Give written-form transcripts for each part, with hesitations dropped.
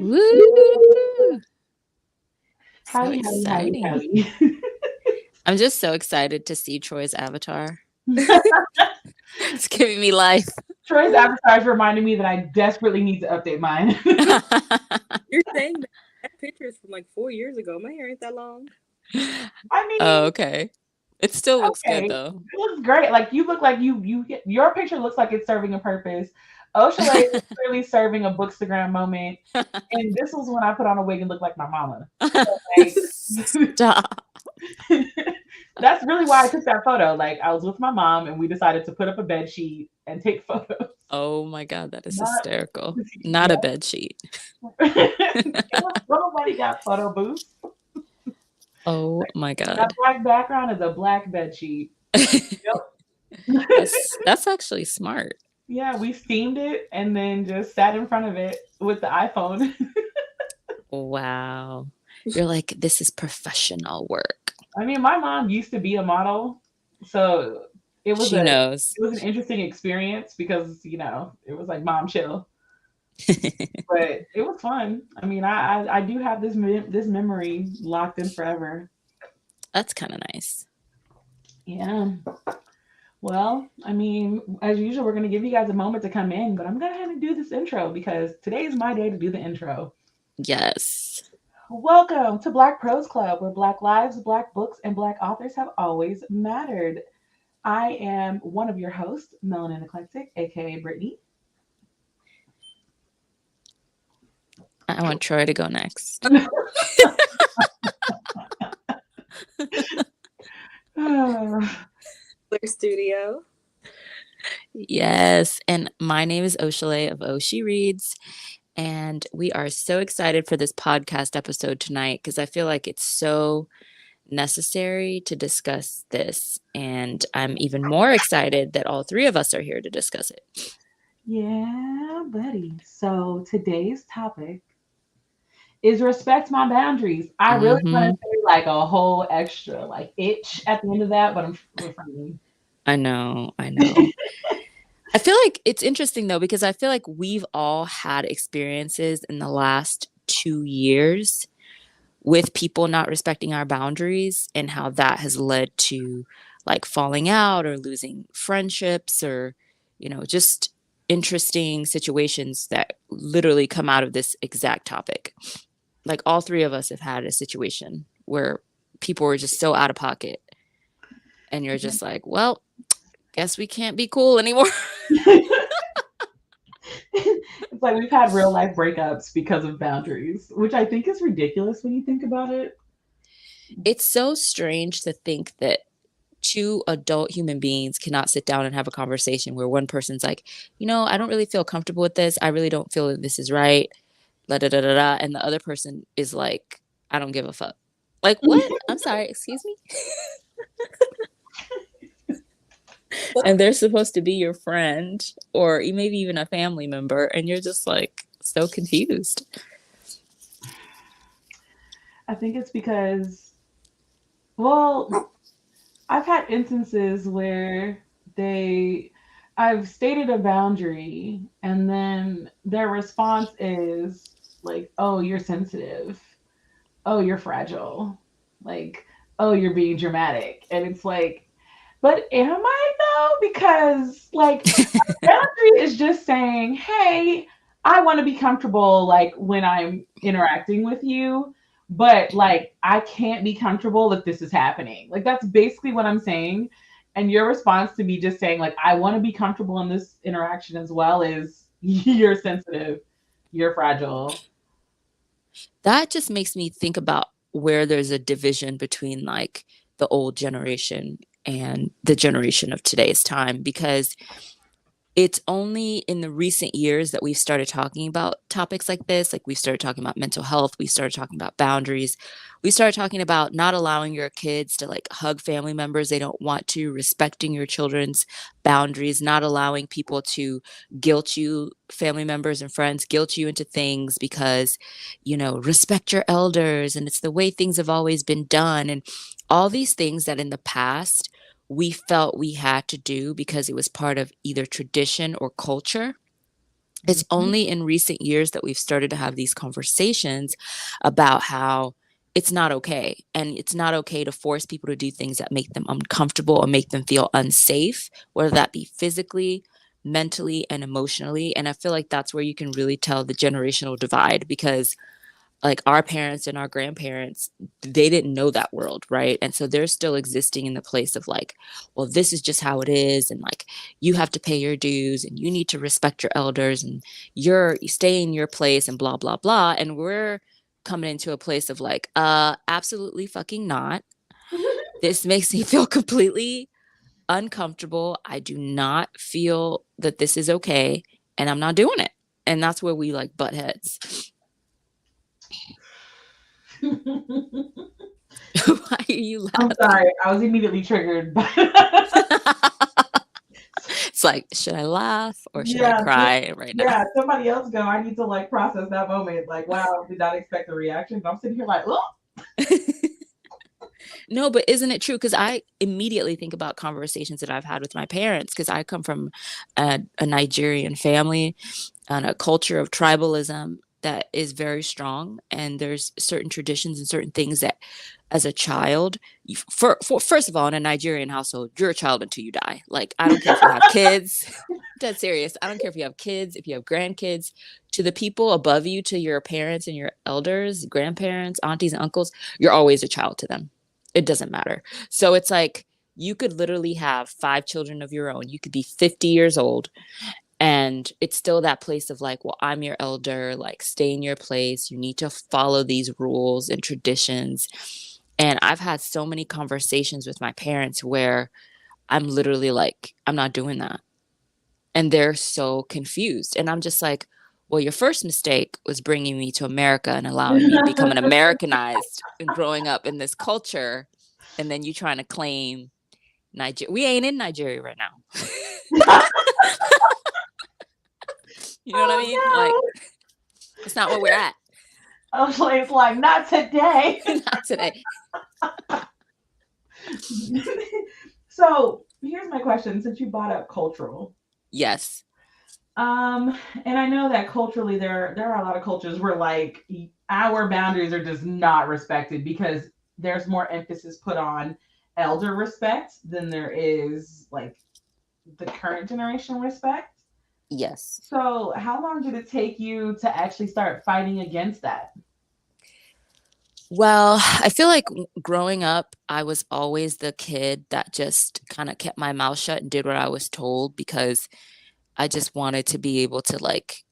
Woo! So Howdy, howdy, howdy, exciting. howdy. I'm just so excited to see Troy's avatar. It's giving me life. Troy's avatar is reminding me that I desperately need to update mine. You're saying that picture is from like 4 years ago. My hair ain't that long. I Oh, mean, okay. It still looks good okay, though. it looks great. Like you look like your picture looks like it's serving a purpose. Oshale is clearly serving a bookstagram moment, and this was when I put on a wig and looked like my mama. So like, Stop. that's really why I took that photo. Like I was with my mom, and we decided to put up a bed sheet and take photos. Oh my God, that is Not hysterical. Not yeah. a bed sheet. Nobody got photo booths. Oh my That God. black background is a black bed sheet. Yep. That's actually smart. Yeah, we steamed it and then just sat in front of it with the iPhone. Wow. You're like, this is professional work. I mean, my mom used to be a model, so it was She a knows. it was an interesting experience because it was like mom chill, but it was fun. I mean, I do have this memory locked in forever. That's kind of nice. Yeah. Well, I mean, as usual, we're going to give you guys a moment to come in, but I'm going to have to do this intro because today is my day to do the intro. Yes. Welcome to Black Prose Club, where Black lives, Black books, and Black authors have always mattered. I am one of your hosts, Melanin Eclectic, aka Brittany. I want Troy to go next. Clear Studio. Yes. And my name is Oshale of Oshi Reads. And we are so excited for this podcast episode tonight because I feel like it's so necessary to discuss this. And I'm even more excited that all three of us are here to discuss it. Yeah, buddy. So today's topic is respect my boundaries. I really want to Hmm. say like a whole extra like itch at the end of that, but I'm refraining. I know. I know. I feel like it's interesting though, because I feel like we've all had experiences in the last 2 years with people not respecting our boundaries and how that has led to like falling out or losing friendships or, just interesting situations that literally come out of this exact topic. Like all three of us have had a situation where people were just so out of pocket and you're just like, well, guess we can't be cool anymore. It's like we've had real life breakups because of boundaries, which I think is ridiculous when you think about it. It's so strange to think that two adult human beings cannot sit down and have a conversation where one person's like, I don't really feel comfortable with this. I really don't feel that this is right. La da da da da. And the other person is like, I don't give a fuck. Like, what? I'm sorry, excuse me? And they're supposed to be your friend or maybe even a family member. And you're just like so confused. I think it's because, well, I've had instances where I've stated a boundary and then their response is like, oh, you're sensitive. Oh, you're fragile. Like, oh, you're being dramatic. And it's like, but am I though? Because like a boundary is just saying, hey, I want to be comfortable like when I'm interacting with you, but like I can't be comfortable if this is happening. Like that's basically what I'm saying. And your response to me just saying like I want to be comfortable in this interaction as well is you're sensitive, you're fragile. That just makes me think about where there's a division between like the old generation and the generation of today's time because it's only in the recent years that we've started talking about topics like this. Like we started talking about mental health, we started talking about boundaries, we started talking about not allowing your kids to like hug family members they don't want to, respecting your children's boundaries, not allowing people to guilt you, family members and friends guilt you into things because, respect your elders and it's the way things have always been done. And all these things that in the past we felt we had to do because it was part of either tradition or culture. It's Mhm. only in recent years that we've started to have these conversations about how it's not okay. And it's not okay to force people to do things that make them uncomfortable or make them feel unsafe, whether that be physically, mentally, and emotionally. And I feel like that's where you can really tell the generational divide because like our parents and our grandparents, they didn't know that world, right? And so they're still existing in the place of like, well, this is just how it is, and like you have to pay your dues and you need to respect your elders and you stay in your place and blah blah blah. And we're coming into a place of like, absolutely fucking not. This makes me feel completely uncomfortable. I do not feel that this is okay, and I'm not doing it. And that's where we like butt heads. Why are you I'm laughing? sorry, I was immediately triggered. It's like, should I laugh or should I Yeah, cry right now? yeah. Somebody else go. I need to like process that moment. Like, wow, did not expect a reaction. I'm sitting here like, oh. No, but isn't it true? Because I immediately think about conversations that I've had with my parents because I come from a Nigerian family and a culture of tribalism that is very strong. And there's certain traditions and certain things that, as a child, first of all, in a Nigerian household, you're a child until you die. Like, I don't care if you have kids. Dead serious. I don't care if you have kids, if you have grandkids, to the people above you, to your parents and your elders, grandparents, aunties, and uncles, you're always a child to them. It doesn't matter. So it's like you could literally have 5 children of your own. You could be 50 years old and it's still that place of like, well, I'm your elder, like stay in your place. You need to follow these rules and traditions. And I've had so many conversations with my parents where I'm literally like, I'm not doing that. And they're so confused. And I'm just like, well, your first mistake was bringing me to America and allowing me to become an Americanized and growing up in this culture. And then you trying to claim Nigeria. We ain't in Nigeria right now. You know what I mean? Like, Oh it's not where we're at. no. It's like not today. Not today. So here's my question: since you brought up cultural, Yes. and I know that culturally there are a lot of cultures where like our boundaries are just not respected because there's more emphasis put on elder respect than there is like the current generation respect. Yes. So how long did it take you to actually start fighting against that? Well, I feel like growing up, I was always the kid that just kind of kept my mouth shut and did what I was told because I just wanted to be able to like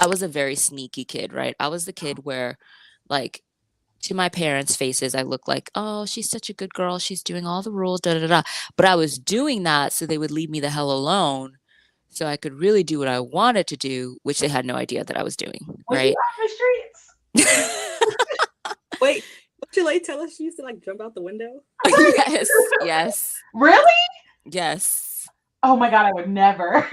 I was a very sneaky kid, right? I was the kid where like to my parents' faces I looked like, "Oh, she's such a good girl. She's doing all the rules, da da da." But I was doing that so they would leave me the hell alone so I could really do what I wanted to do, which they had no idea that I was doing, Was you right? out in the streets? Wait, what you like tell us she used to like jump out the window? Yes. Yes. Really? Yes. Oh my god, I would never.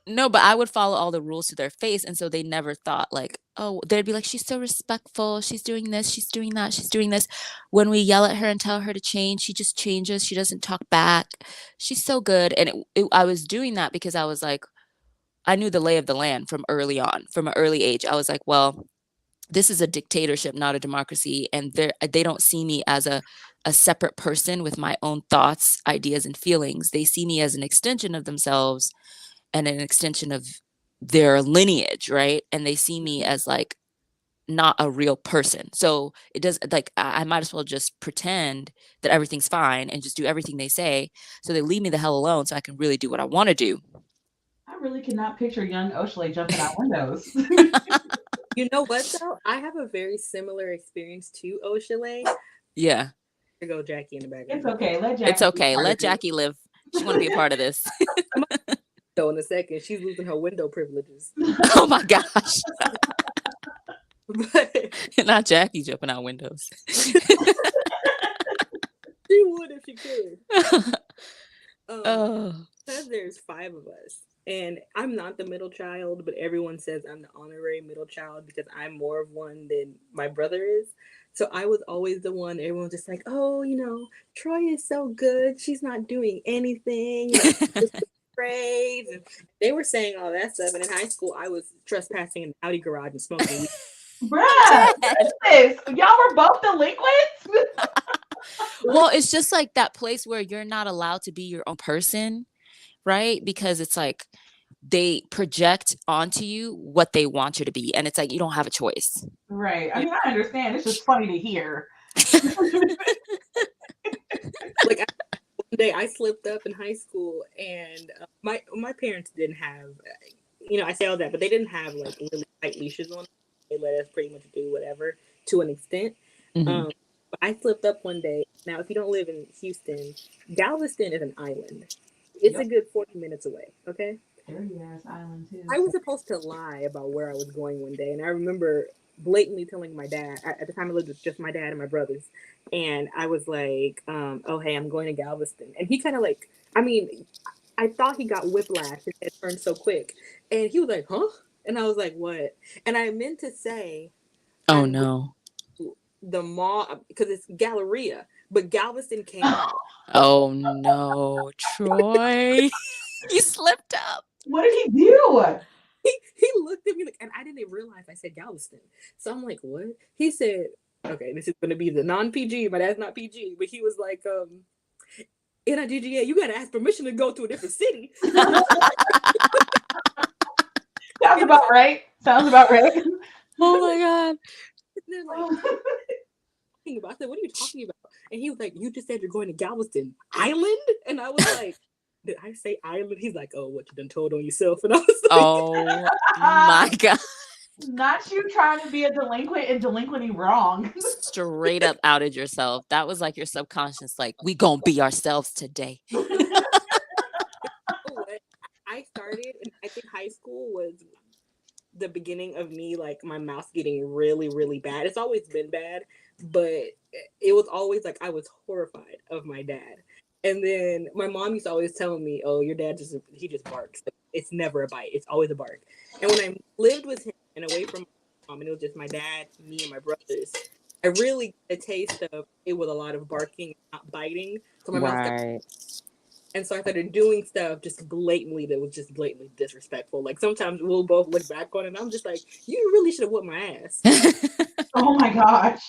No, but I would follow all the rules to their face, and so they never thought like, oh, they'd be like, "She's so respectful. She's doing this. She's doing that. She's doing this." When we yell at her and tell her to change, she just changes. She doesn't talk back. She's so good, and I was doing that because I was like, I knew the lay of the land from early on, from an early age. I was like, well, this is a dictatorship, not a democracy, and they don't see me as a separate person with my own thoughts, ideas, and feelings. They see me as an extension of themselves and an extension of their lineage, right? And they see me as like not a real person. So it does like I might as well just pretend that everything's fine and just do everything they say. So they leave me the hell alone so I can really do what I want to do. I really cannot picture young Oshley jumping out windows. You know what though? I have a very similar experience to Oshale. Yeah. To go Jackie in the It's background. okay. Let It's Jackie be okay. part of Let it. Jackie live. She want to be a part of this. So in a second, she's losing her window privileges. Oh my gosh. But Not Jackie jumping out windows. she would if she could. Oh. Because there's 5 of us, and I'm not the middle child, but everyone says I'm the honorary middle child because I'm more of one than my brother is. So I was always the one. Everyone's just like, "Oh, Troy is so good. She's not doing anything." grades. And they were saying all that stuff. And in high school, I was trespassing in the Audi garage and smoking weed. Bruh, what is this? Y'all were both delinquents? Well, it's just like that place where you're not allowed to be your own person, right? Because it's like they project onto you what they want you to be. And it's like you don't have a choice. Right. I mean, I understand. It's just funny to hear. Like one day I slipped up in high school, and my parents didn't have, I say all that, but they didn't have like really tight leashes on. They let us pretty much do whatever to an extent. Mhm. But I slipped up one day. Now, if you don't live in Houston, Galveston is an island. It's a good 40 minutes away. Okay. Dirty ass island too. I was supposed to lie about where I was going one day, and I remember blatantly telling my dad. At the time, I lived with just my dad and my brothers, and I was like, "Oh, hey, I'm going to Galveston," and he kind of like, I thought he got whiplash. His head turned so quick, and he was like, "Huh?" And I was like, "What?" And I meant to say, Oh I'm no. the mall because it's Galleria, but Galveston came out. Oh no, Troy. You slipped up. What did he do? He looked at me like, and I didn't even realize I said Galveston. So I'm like, what? He said, okay, this is going to be the non-PG. My dad's not PG, but he was like, in a DGA, you got to ask permission to go to a different city. Sounds about right. Sounds about right. Oh my God. They're like, I said, what are you talking about? And he was like, you just said you're going to Galveston Island? And I was like, did I say island? He's like, oh, what you done told on yourself? And I was like, Oh my God. Not you trying to be a delinquent and delinquently wrong. Straight up outed yourself. That was like your subconscious, like, we gonna be ourselves today. I started, and I think high school was the beginning of me, like my mouth getting really, really bad. It's always been bad, but it was always like I was horrified of my dad. And then my mom used to always tell me, "Oh, your dad he just barks. Like, it's never a bite. It's always a bark." And when I lived with him and away from my mom, and it was just my dad, me, and my brothers, I really got a taste of it with a lot of barking, not biting. So my mouth got. And so I started doing stuff just blatantly that was just blatantly disrespectful. Like sometimes we'll both look back on it and I'm just like, you really should have whooped my ass. Oh my gosh.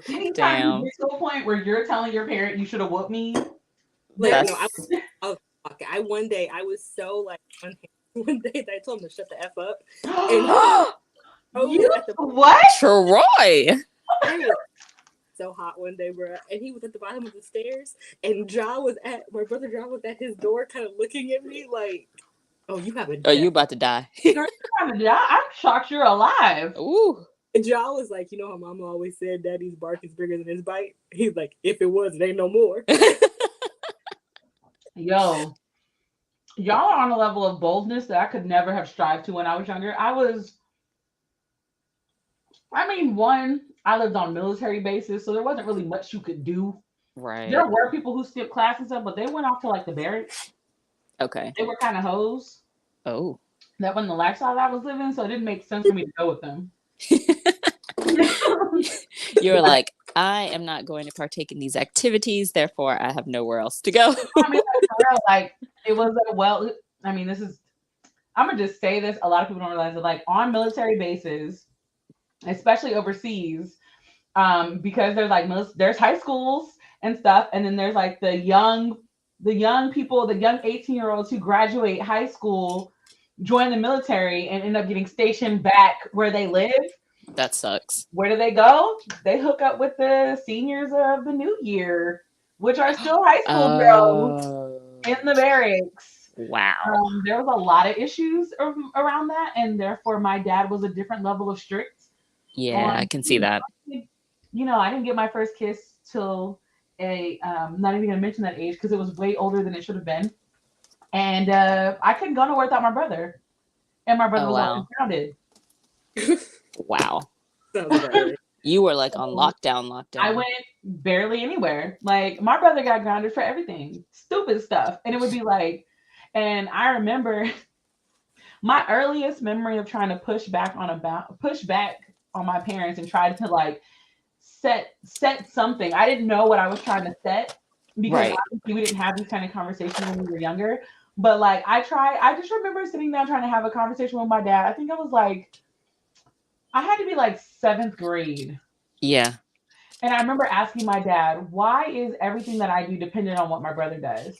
Anytime Damn. you get to a point where you're telling your parent you should have whooped me. Like, I one day I was so like one day that I told him to shut the F up. And What? Troy. So hot one day, bro, and he was at the bottom of the stairs, and my brother John was at his door, kind of looking at me like, "Oh, you have a death. Oh, you about to die." I'm shocked you're alive. Ooh. And John was like, how Mama always said, "Daddy's bark is bigger than his bite." He's like, "If it was, it ain't no more." Yo, y'all are on a level of boldness that I could never have strived to when I was younger. I lived on military bases, so there wasn't really much you could do. Right. There were people who skipped class and stuff, but they went off to like the barracks. Okay. They were kind of hoes. Oh. That wasn't the lifestyle I was living, so it didn't make sense for me to go with them. You're like, I am not going to partake in these activities, therefore I have nowhere else to go. Like it was I'm gonna just say this. A lot of people don't realize that, like on military bases, especially overseas, because there's like there's high schools and stuff, and then there's like the young people, the young 18-year-olds who graduate high school, join the military, and end up getting stationed back where they live. That sucks. Where do they go? They hook up with the seniors of the new year, which are still high school girls in the barracks. Wow. There was a lot of issues around that, and therefore my dad was a different level of strict. Yeah, I can see that. I didn't get my first kiss till not even gonna mention that age because it was way older than it should have been, and I couldn't go nowhere without my brother, and my brother was always grounded. Wow. You were like on lockdown. I went barely anywhere. Like my brother got grounded for everything, stupid stuff, and it would be like. And I remember my earliest memory of trying to push back on my parents and try to like set something. I didn't know what I was trying to set because obviously we didn't have these kind of conversations when we were younger. But like I just remember sitting down trying to have a conversation with my dad. I think I had to be like 7th grade. Yeah. And I remember asking my dad, why is everything that I do dependent on what my brother does?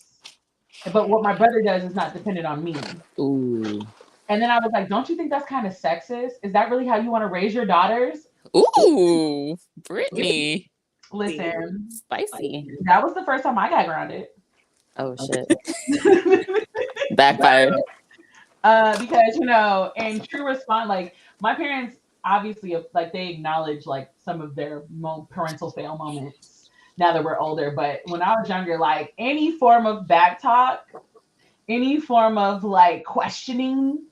But what my brother does is not dependent on me. Ooh. And then I was like, don't you think that's kind of sexist? Is that really how you want to raise your daughters? Ooh, Brittany. Listen, Spicy. that was the first time I got grounded. Oh shit. Backfired. Because in true response, like my parents obviously like they acknowledge like some of their parental fail moments now that we're older. But when I was younger, like any form of back talk, any form of like questioning,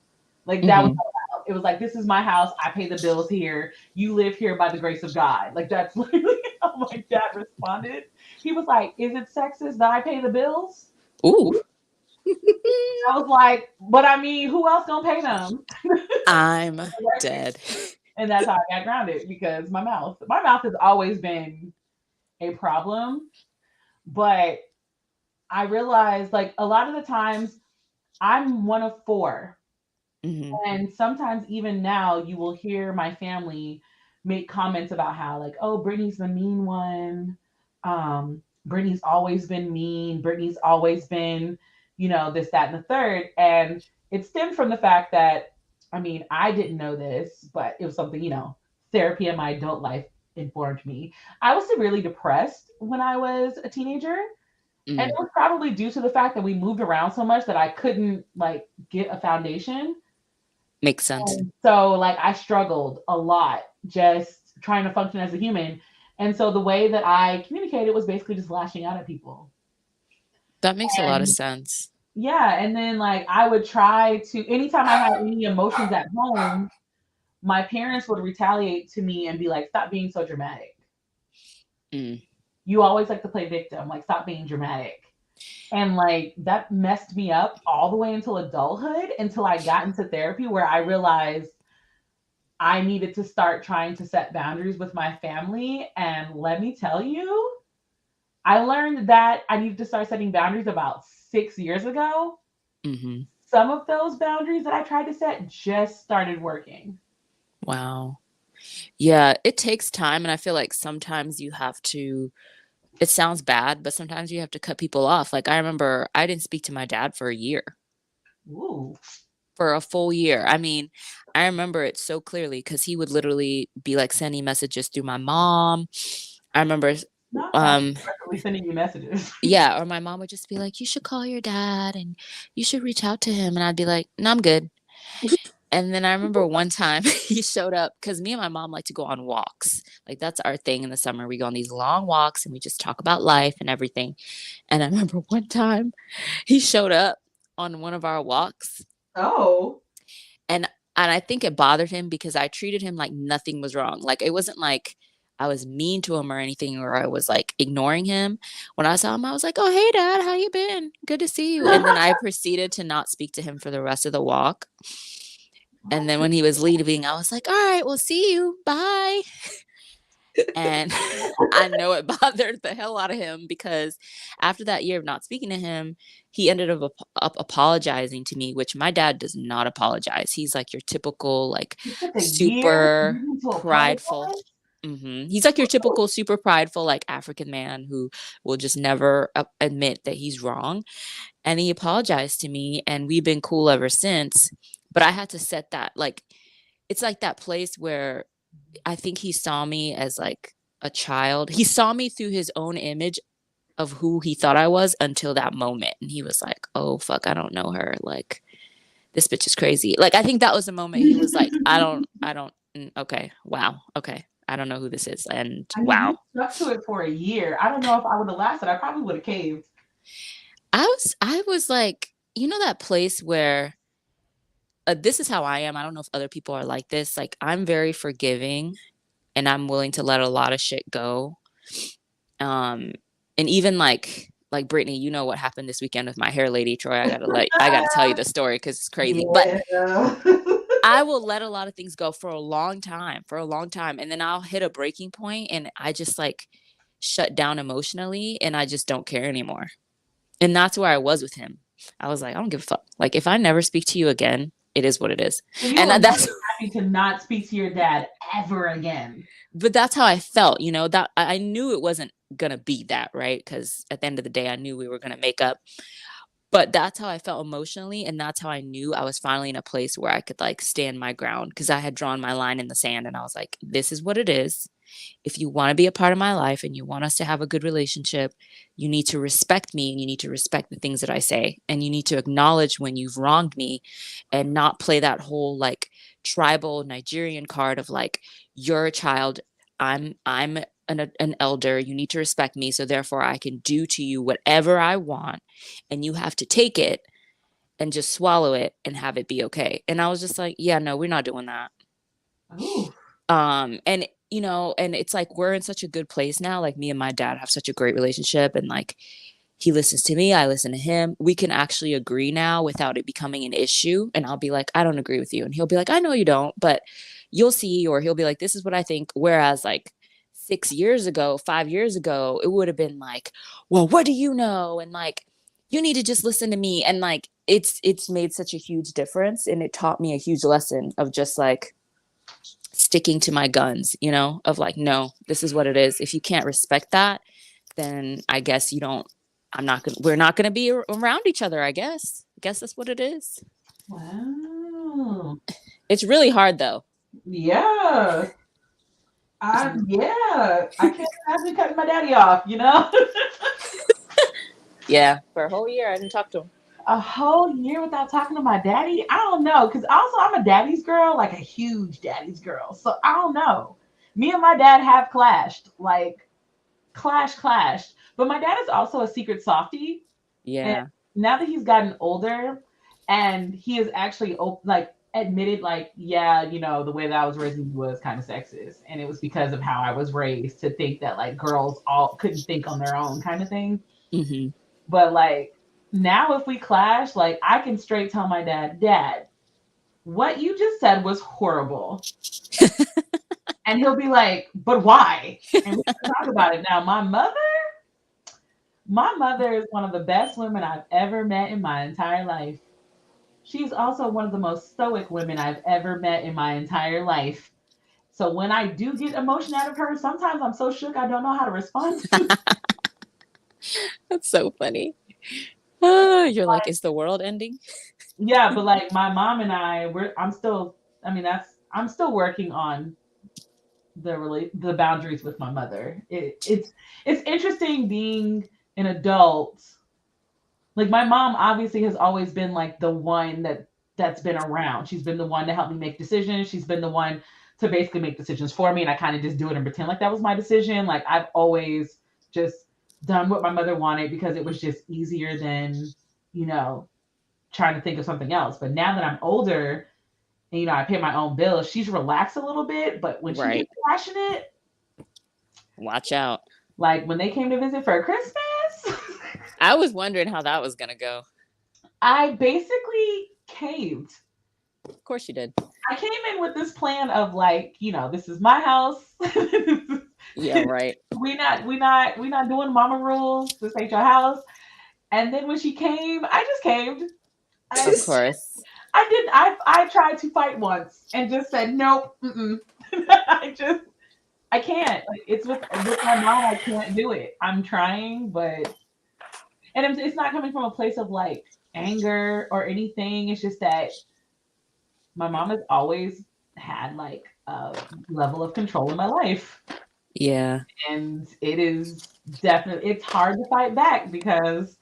like that was allowed. It was like, this is my house. I pay the bills here. You live here by the grace of God. Like that's literally how my dad responded. He was like, is it sexist that I pay the bills? Ooh. I was like, but I mean, who else gonna pay them? I'm dead. And that's how I got grounded because my mouth has always been a problem. But I realized like a lot of the times I'm one of 4. Mm-hmm. And sometimes even now you will hear my family make comments about how like, oh, Brittany's the mean one. Brittany's always been mean. Brittany's always been, this, that, and the third. And it stemmed from the fact that, I mean, I didn't know this, but it was something, therapy in my adult life informed me. I was severely depressed when I was a teenager. And it was probably due to the fact that we moved around so much that I couldn't like get a foundation. Makes sense. And so like I struggled a lot just trying to function as a human. And so the way that I communicated was basically just lashing out at people. That makes a lot of sense. Yeah. And then like I would try to, anytime I had any emotions at home, my parents would retaliate to me and be like, stop being so dramatic. You always like to play victim, like stop being dramatic. And like that messed me up all the way until adulthood, until I got into therapy where I realized I needed to start trying to set boundaries with my family. And let me tell you, I learned that I needed to start setting boundaries about 6 years ago. Mm-hmm. Some of those boundaries that I tried to set just started working. Wow. Yeah, it takes time. And I feel like sometimes you have to, it sounds bad, but sometimes you have to cut people off. Like I remember I didn't speak to my dad for a year. Ooh. For a full year. I mean, I remember it so clearly because he would literally be like sending messages through my mom. I remember sending you messages. Yeah, or my mom would just be like, you should call your dad and you should reach out to him. And I'd be like, no, I'm good. And then I remember one time he showed up because me and my mom like to go on walks. Like that's our thing in the summer. We go on these long walks and we just talk about life and everything. And I remember one time he showed up on one of our walks. Oh. And I think it bothered him because I treated him like nothing was wrong. Like it wasn't like I was mean to him or anything, or I was like ignoring him. When I saw him, I was like, oh, hey, Dad, how you been? Good to see you. And then I proceeded to not speak to him for the rest of the walk. And then when he was leaving, I was like, all right, we'll see you. Bye. And I know it bothered the hell out of him because after that year of not speaking to him, he ended up apologizing to me, which my dad does not apologize. He's like your typical, like super prideful. Mm-hmm. He's like your typical super prideful, like African man who will just never admit that he's wrong. And he apologized to me and we've been cool ever since. But I had to set that, like, it's like that place where I think he saw me as like a child. He saw me through his own image of who he thought I was until that moment. And he was like, oh, fuck, I don't know her. Like, this bitch is crazy. Like, I think that was the moment he was like, okay, wow, okay. I don't know who this is. And wow. You stuck to it for a year. I don't know if I would have lasted. I probably would have caved. I was like, you know, that place where this is how I am. I don't know if other people are like this. Like, I'm very forgiving and I'm willing to let a lot of shit go. And even like Brittany, you know what happened this weekend with my hair lady, Troy. I gotta tell you the story because it's crazy. Yeah. But I will let a lot of things go for a long time. And then I'll hit a breaking point and I just like shut down emotionally and I just don't care anymore. And that's where I was with him. I was like, I don't give a fuck. Like, if I never speak to you again, it is what it is. So you And were that's, happy to not speak to your dad ever again. but that's how I felt, you know, that I knew it wasn't going to be that, right? Because at the end of the day, I knew we were going to make up. But that's how I felt emotionally, and that's how I knew I was finally in a place where I could, like, stand my ground, because I had drawn my line in the sand, and I was like, "This is what it is. If you wanna be a part of my life and you want us to have a good relationship, you need to respect me, and you need to respect the things that I say, and you need to acknowledge when you've wronged me and not play that whole, like, tribal Nigerian card of, like, you're a child, I'm an elder, you need to respect me, so therefore I can do to you whatever I want, and you have to take it and just swallow it and have it be okay." And I was just like, "Yeah, no, we're not doing that." Ooh. And you know, and it's like we're in such a good place now. Like, me and my dad have such a great relationship, and like he listens to me, I listen to him. We can actually agree now without it becoming an issue. And I'll be like, "I don't agree with you." And he'll be like, "I know you don't, but you'll see." Or he'll be like, "This is what I think." Whereas like 6 years ago, 5 years ago, it would have been like, "Well, what do you know?" And like, "You need to just listen to me." And like, it's made such a huge difference. And it taught me a huge lesson of just like sticking to my guns, you know, of like, no, this is what it is. If you can't respect that, then I guess you don't, we're not gonna be around each other, I guess. I guess that's what it is. Wow. It's really hard though. Yeah. Yeah. I can't imagine cutting my daddy off, you know? Yeah. For a whole year, I didn't talk to him. A whole year without talking to my daddy? I don't know. Because also, I'm a daddy's girl, like a huge daddy's girl. So I don't know. Me and my dad have clashed, like clashed. But my dad is also a secret softie. And Yeah. now that he's gotten older and he is actually like admitted, like, yeah, you know, the way that I was raised was kind of sexist. And it was because of how I was raised to think that like girls all couldn't think on their own kind of thing. Mm-hmm. But like now, if we clash, like I can straight tell my dad, what you just said was horrible. And he'll be like, but why? And we can talk about it. Now, my mother is one of the best women I've ever met in my entire life. She's also one of the most stoic women I've ever met in my entire life. So when I do get emotion out of her, sometimes I'm so shook I don't know how to respond to. That's so funny. You're like, is the world ending? Yeah, but like my mom and I'm still working on the boundaries with my mother. It's interesting being an adult. Like my mom obviously has always been like the one that's been around. She's been the one to help me make decisions. She's been the one to basically make decisions for me, and I kind of just do it and pretend like that was my decision. Like I've always just done what my mother wanted because it was just easier than, you know, trying to think of something else. But now that I'm older and, you know, I pay my own bills, she's relaxed a little bit. But when she gets passionate, watch out. like when they came to visit for Christmas, I was wondering how that was going to go. I basically caved. Of course you did. I came in with this plan of like, you know, this is my house. Yeah, right. we not doing mama rules. This ain't your house. And then when she came, I just caved. Of course. I tried to fight once and just said nope. I can't. Like, it's with my mom. I can't do it. I'm trying, but it's not coming from a place of like anger or anything. It's just that my mom has always had like a level of control in my life. Yeah. And it's hard to fight back because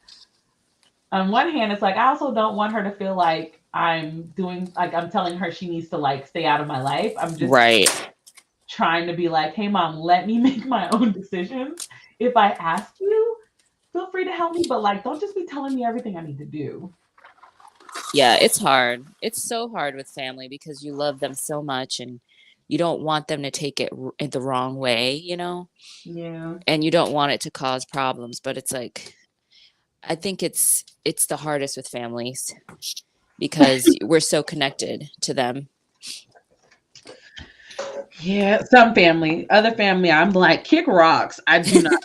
on one hand, it's like I also don't want her to feel like I'm telling her she needs to like stay out of my life. I'm just trying to be like, hey mom, let me make my own decisions. If I ask you, feel free to help me, but like don't just be telling me everything I need to do. Yeah, it's hard. It's so hard with family because you love them so much and you don't want them to take it the wrong way, you know? Yeah. And you don't want it to cause problems, but it's like I think it's the hardest with families because we're so connected to them. Yeah, some family, other family, I'm like, kick rocks. I do not.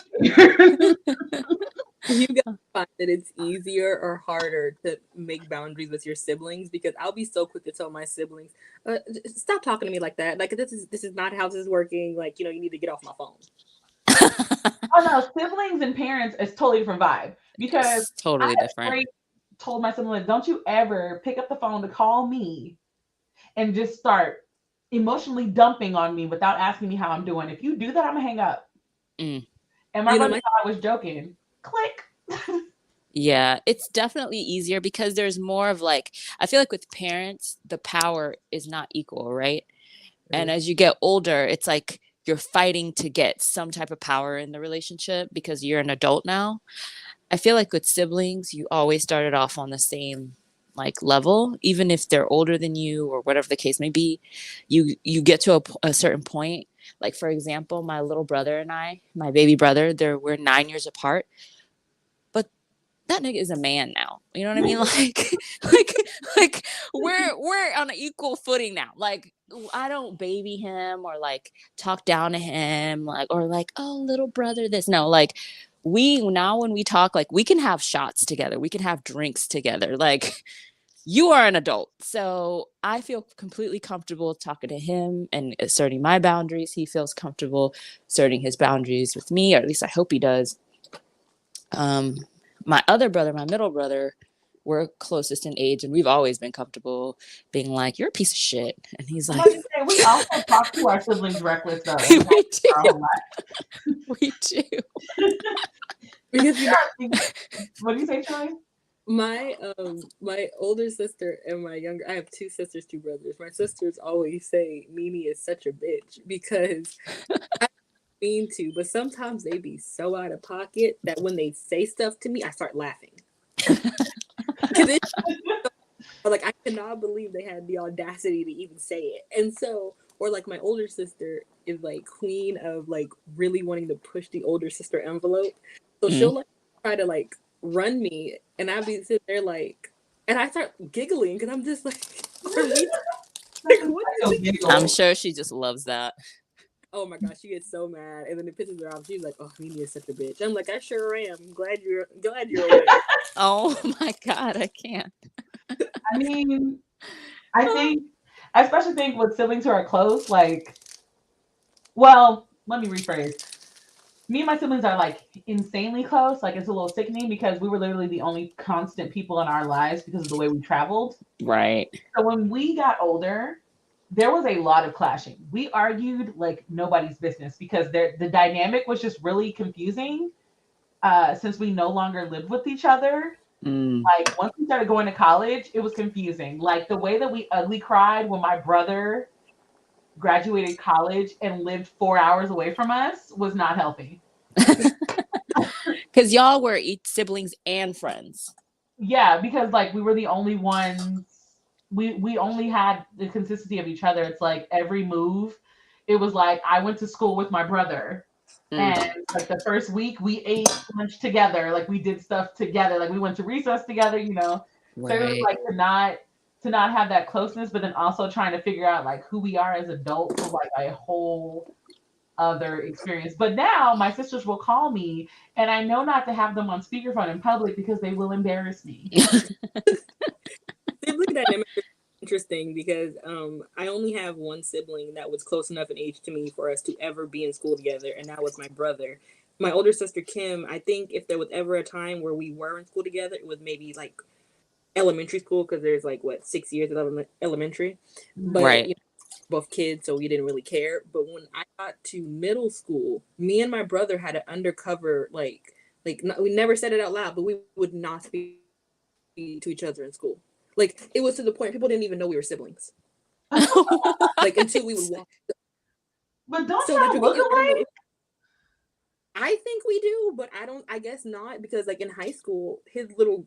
You guys find that it's easier or harder to make boundaries with your siblings? Because I'll be so quick to tell my siblings, "Stop talking to me like that. Like this is not how this is working. Like you need to get off my phone." Oh no, siblings and parents is totally different vibe because It's I totally have different. straight told my siblings, don't you ever pick up the phone to call me and just start emotionally dumping on me without asking me how I'm doing. If you do that, I'm gonna hang up. Mm. And my You know, brother my thought I was joking. Click. Yeah, it's definitely easier because there's more of like, I feel like with parents, the power is not equal, right? And as you get older, it's like you're fighting to get some type of power in the relationship because you're an adult now. I feel like with siblings, you always started off on the same like level, even if they're older than you or whatever the case may be. You get to a certain point. Like for example, my little brother and I, my baby brother, we're 9 years apart, but that nigga is a man now. You know what I mean? Like, like we're on an equal footing now. Like, I don't baby him or like talk down to him, like or like, oh, little brother, this. No, like we now when we talk, like we can have shots together, we can have drinks together. Like, you are an adult, so I feel completely comfortable talking to him and asserting my boundaries. He feels comfortable asserting his boundaries with me, or at least I hope he does. um my other brother, my middle brother, we're closest in age and we've always been comfortable being like, you're a piece of shit, and he's I'm like, about to say we also talk to our siblings reckless though, and we that's do, a whole lot. we do. because What do you say, Troy? my older sister and my younger, I have two sisters, two brothers. My sisters always say Mimi is such a bitch because I mean to, but sometimes they be so out of pocket that when they say stuff to me, I start laughing. Because it's like I cannot believe they had the audacity to even say it. And so, or like my older sister is like queen of like really wanting to push the older sister envelope. So Mm. she'll like try to like run me, and I'd be sitting there like, and I start giggling because I'm just like, are we like, what is it? I'm sure she just loves that. Oh my gosh, she gets so mad, and then it pisses her off. She's like, "Oh, Mimi is such a bitch." I'm like, "I sure am. Glad you're aware." Oh my god, I can't. I mean, I especially think with siblings who are close, like, well, let me rephrase. Me and my siblings are like insanely close. Like, it's a little sickening because we were literally the only constant people in our lives because of the way we traveled. Right. So when we got older, there was a lot of clashing. We argued like nobody's business because the dynamic was just really confusing. Since we no longer lived with each other, Mm. like once we started going to college, it was confusing. Like the way that we ugly cried when my brother graduated college and lived 4 hours away from us was not healthy. Because y'all were each siblings and friends. Yeah, because like we were the only ones. We only had the consistency of each other. It's like every move, it was like I went to school with my brother. Mm. And like the first week, we ate lunch together. Like we did stuff together. Like we went to recess together. So it was Right. like to not have that closeness, but then also trying to figure out like who we are as adults was like a whole other experience. But now my sisters will call me, and I know not to have them on speakerphone in public because they will embarrass me. Sibling dynamic is interesting because I only have one sibling that was close enough in age to me for us to ever be in school together, and that was my brother. My older sister Kim, I think if there was ever a time where we were in school together, it was maybe like elementary school because there's like what 6 years of elementary, but Right. you know, both kids, so we didn't really care. But when I got to middle school, me and my brother had an undercover we never said it out loud, but we would not speak to each other in school. Like it was to the point people didn't even know we were siblings. Like until we would walk. But don't So like y'all look I don't know. alike? I think we do, but I don't. I guess not because like in high school, his little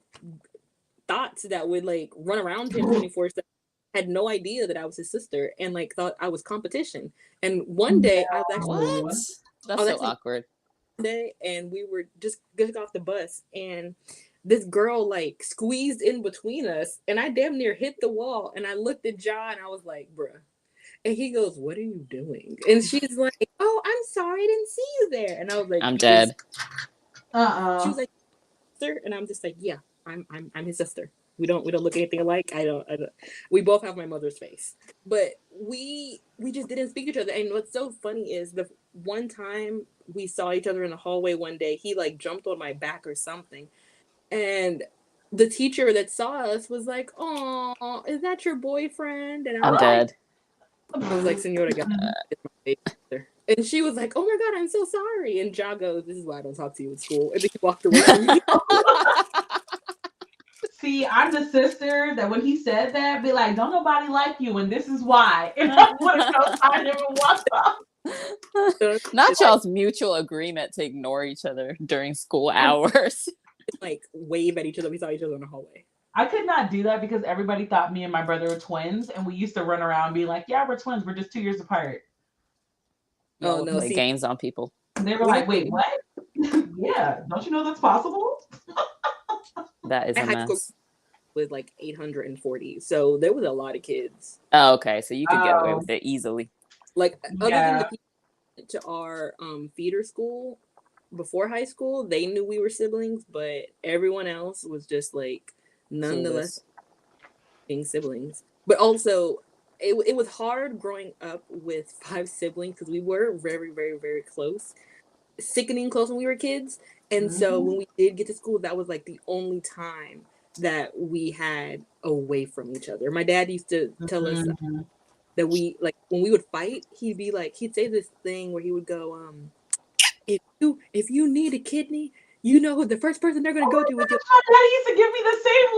thoughts that would like run around him 24/7 had no idea that I was his sister and like thought I was competition. And one day What? I That's was so actually awkward. day and we were just getting off the bus and this girl like squeezed in between us and I damn near hit the wall and I looked at John and I was like, bruh. And he goes, "What are you doing?" And she's like, "Oh, I'm sorry, I didn't see you there." And I was like, I'm "You just." dead. She was like, sister? And I'm just like, yeah, I'm his sister. We don't look anything alike. I don't. We both have my mother's face, but we just didn't speak to each other. And what's so funny is the one time we saw each other in the hallway one day, he like jumped on my back or something, and the teacher that saw us was like, "Oh, is that your boyfriend?" And I I'm was dead. I was like, Senora, it's my baby sister. And she was like, oh my God, I'm so sorry. And Ja goes, this is why I don't talk to you at school. And then he walked away from me. See, I'm the sister that when he said that, be like, don't nobody like you, and this is why. And I would have go find him and walk off. Not y'all's mutual agreement to ignore each other during school hours. Like wave at each other. We saw each other in the hallway. I could not do that because everybody thought me and my brother were twins, and we used to run around and be like, yeah, we're twins. We're just 2 years apart. Oh, no, Play see- games on people. And they were like, wait, what? Yeah, don't you know that's possible? That is a My high school mess. was like 840. So there was a lot of kids. Oh, okay. So you could get away Oh. with it easily. Like other Yeah. than the people who went to our feeder school before high school, they knew we were siblings, but everyone else was just like nonetheless being siblings. But also it was hard growing up with 5 siblings because we were very, very, very close. Sickening close when we were kids. And so when we did get to school, that was like the only time that we had away from each other. My dad used to tell us Mhm. that we like when we would fight, he'd say this thing where he would go, if you need a kidney, you know who the first person they're gonna go to is your My daddy used to give me the same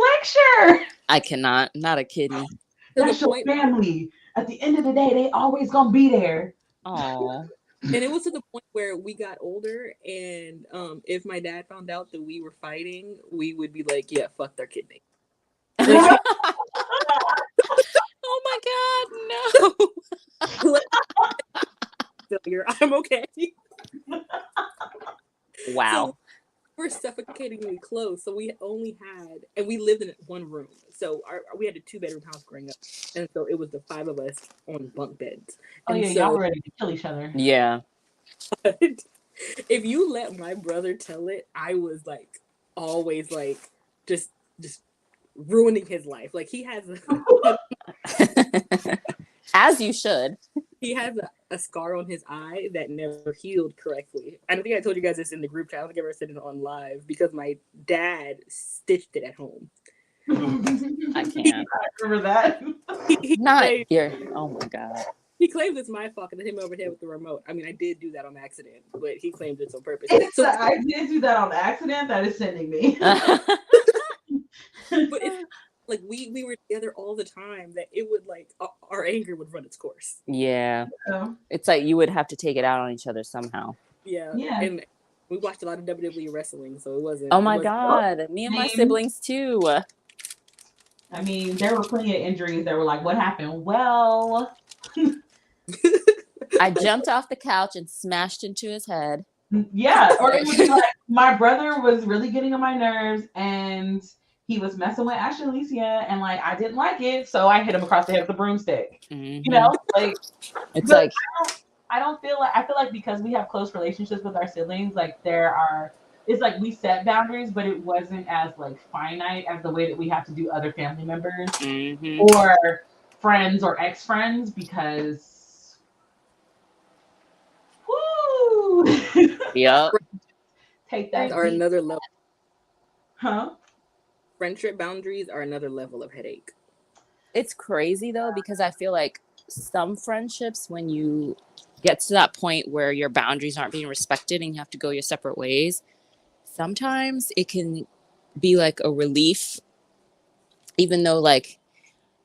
lecture. I cannot. Not a kidney. to the That's your point, family. At the end of the day, they always gonna be there. Oh. and it was to the point where we got older, and if my dad found out that we were fighting, we would be like, yeah, fuck their kidney. Oh my God, no. Failure. I'm okay. Wow. So we're suffocatingly close. So we only had, and we lived in one room. So we had a 2-bedroom house growing up. And so it was the 5 of us on bunk beds. Oh And yeah, so y'all were ready to kill each other. Yeah. if you let my brother tell it, I was like always like just ruining his life. Like he has As you should. he has a scar on his eye that never healed correctly. I don't think I told you guys this in the group chat. I don't think I ever said it on live because my dad stitched it at home. I can't. I remember that. Not here. Oh my God. He claims it's my fault and hit him over the head with the remote. I mean, I did do that on accident, but he claims it's on purpose. So, I did do that on accident. That is sending me. but it's like we were together all the time that it would like our anger would run its course. Yeah. So, It's like you would have to take it out on each other somehow. Yeah. Yeah. And we watched a lot of WWE wrestling, so it wasn't. Oh my it wasn't- God. Me and my Same. siblings too. I mean, there were plenty of injuries that were like, what happened? Well, I jumped off the couch and smashed into his head. yeah. Or it would be like, my brother was really getting on my nerves and he was messing with Ashley Alicia and like, I didn't like it. So I hit him across the head with a broomstick. Mhm. You know, like, It's but like, I feel like because we have close relationships with our siblings, like it's like we set boundaries, but it wasn't as like finite as the way that we have to do other family members mhm. or friends or ex-friends because woo, Yep. take that Are deep- another level. huh? Friendship boundaries are another level of headache. It's crazy though, because I feel like some friendships, when you get to that point where your boundaries aren't being respected and you have to go your separate ways, sometimes it can be like a relief, even though like,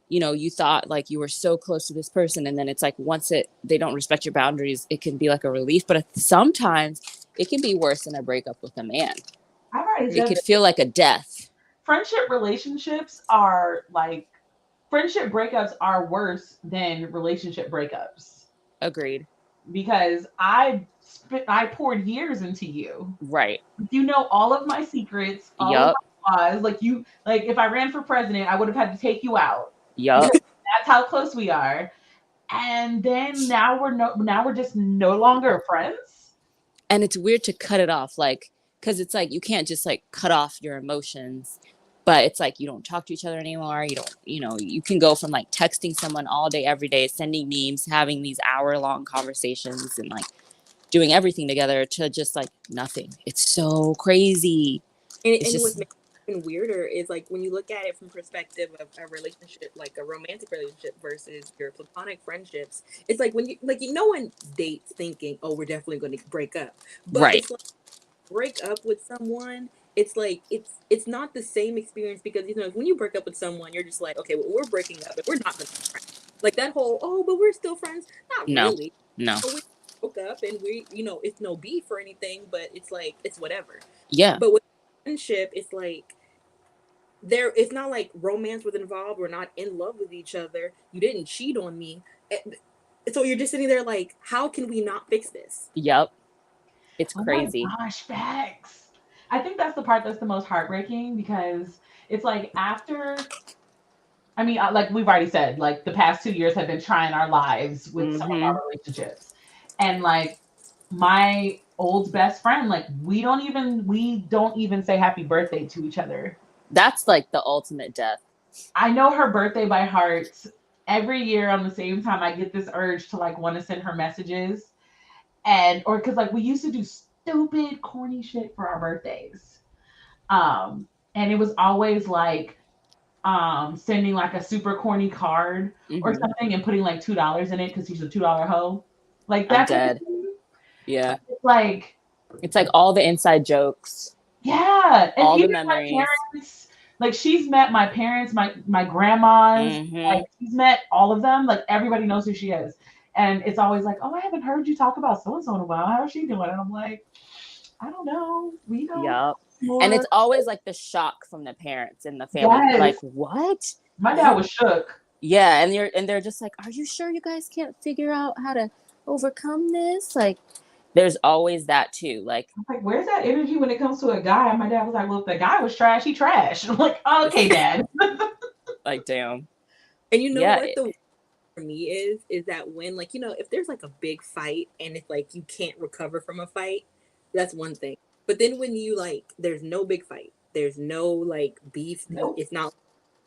you know, you thought like you were so close to this person, and then it's like once they don't respect your boundaries, it can be like a relief. But sometimes it can be worse than a breakup with a man. I've already It said could that feel like a death. friendship relationships are like friendship breakups are worse than relationship breakups Agreed. because I poured years into you. Right. You know all of my secrets, all Yup. of my flaws. Like if I ran for president, I would have had to take you out. Yup. That's how close we are. And then now we're just no longer friends. And it's weird to cut it off. Like because it's like you can't just like cut off your emotions, but it's like you don't talk to each other anymore. You don't, you can go from like texting someone all day every day, sending memes, having these hour-long conversations, and like doing everything together, to just like nothing. It's so crazy. It's And what just, makes it even weirder is like when you look at it from perspective of a relationship, like a romantic relationship versus your platonic friendships. It's like when no one dates thinking, oh, we're definitely going to break up, but right. it's like break up with someone. It's like it's not the same experience because when you break up with someone, you're just like, okay, well, we're breaking up, and we're not going to be friends. Like that whole, oh, but we're still friends. Not No, really. no. We broke up, and it's no beef or anything, but it's like it's whatever. Yeah. But with friendship, it's like it's not like romance was involved. We're not in love with each other. You didn't cheat on me. So you're just sitting there like, how can we not fix this? Yep. It's Oh my crazy. gosh, facts. I think that's the part that's the most heartbreaking because it's like I mean, like we've already said, like the past 2 years have been trying our lives with some of Mm-hmm. our relationships. And like my old best friend, like we don't even say happy birthday to each other. That's like the ultimate death. I know her birthday by heart. Every year on the same time, I get this urge to like want to send her messages. Or because like we used to do stupid, corny shit for our birthdays. And it was always like sending like a super corny card or Mm-hmm. something and putting like $2 in it because she's a $2 hoe. Like I'm that type of dead. thing. Yeah. Like, It's like all the inside jokes, yeah. And all the even my memories. parents, like she's met my parents, my grandmas, Mm-hmm. like she's met all of them. Like everybody knows who she is. And it's always like, oh, I haven't heard you talk about so and so in a while. How's she doing? And I'm like, I don't know. We don't Yep. And more. it's always like the shock from the parents and the family. Yes. Like, what? My dad was shook. Yeah, and they're just like, are you sure you guys can't figure out how to overcome this? Like, there's always that too. Like, I'm like, where's that energy when it comes to a guy? And my dad was like, well, if the guy was trash, he trash. I'm like, okay, dad. like, damn. And you know Yeah. what the for me is that when if there's like a big fight and it's like you can't recover from a fight, that's one thing. But then when you like there's no big fight, there's no like beef, Nope. it's not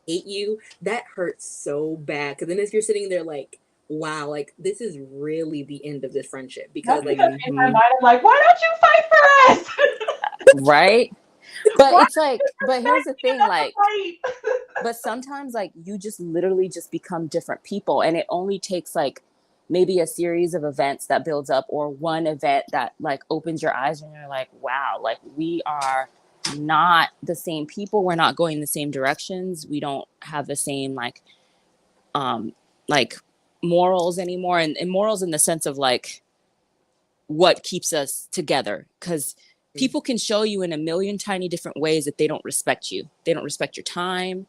hate you, that hurts so bad because then as you're sitting there like, wow, like this is really the end of this friendship because That's like because in my mind, I'm like, why don't you fight for us? right. But Why it's like, but here's the thing, enough to like, fight? but sometimes like you just literally just become different people, and it only takes like maybe a series of events that builds up, or one event that like opens your eyes and you're like, wow, like we are not the same people, we're not going the same directions, we don't have the same um like morals anymore, and morals in the sense of like what keeps us together, because people can show you in a million tiny different ways that they don't respect you, they don't respect your time,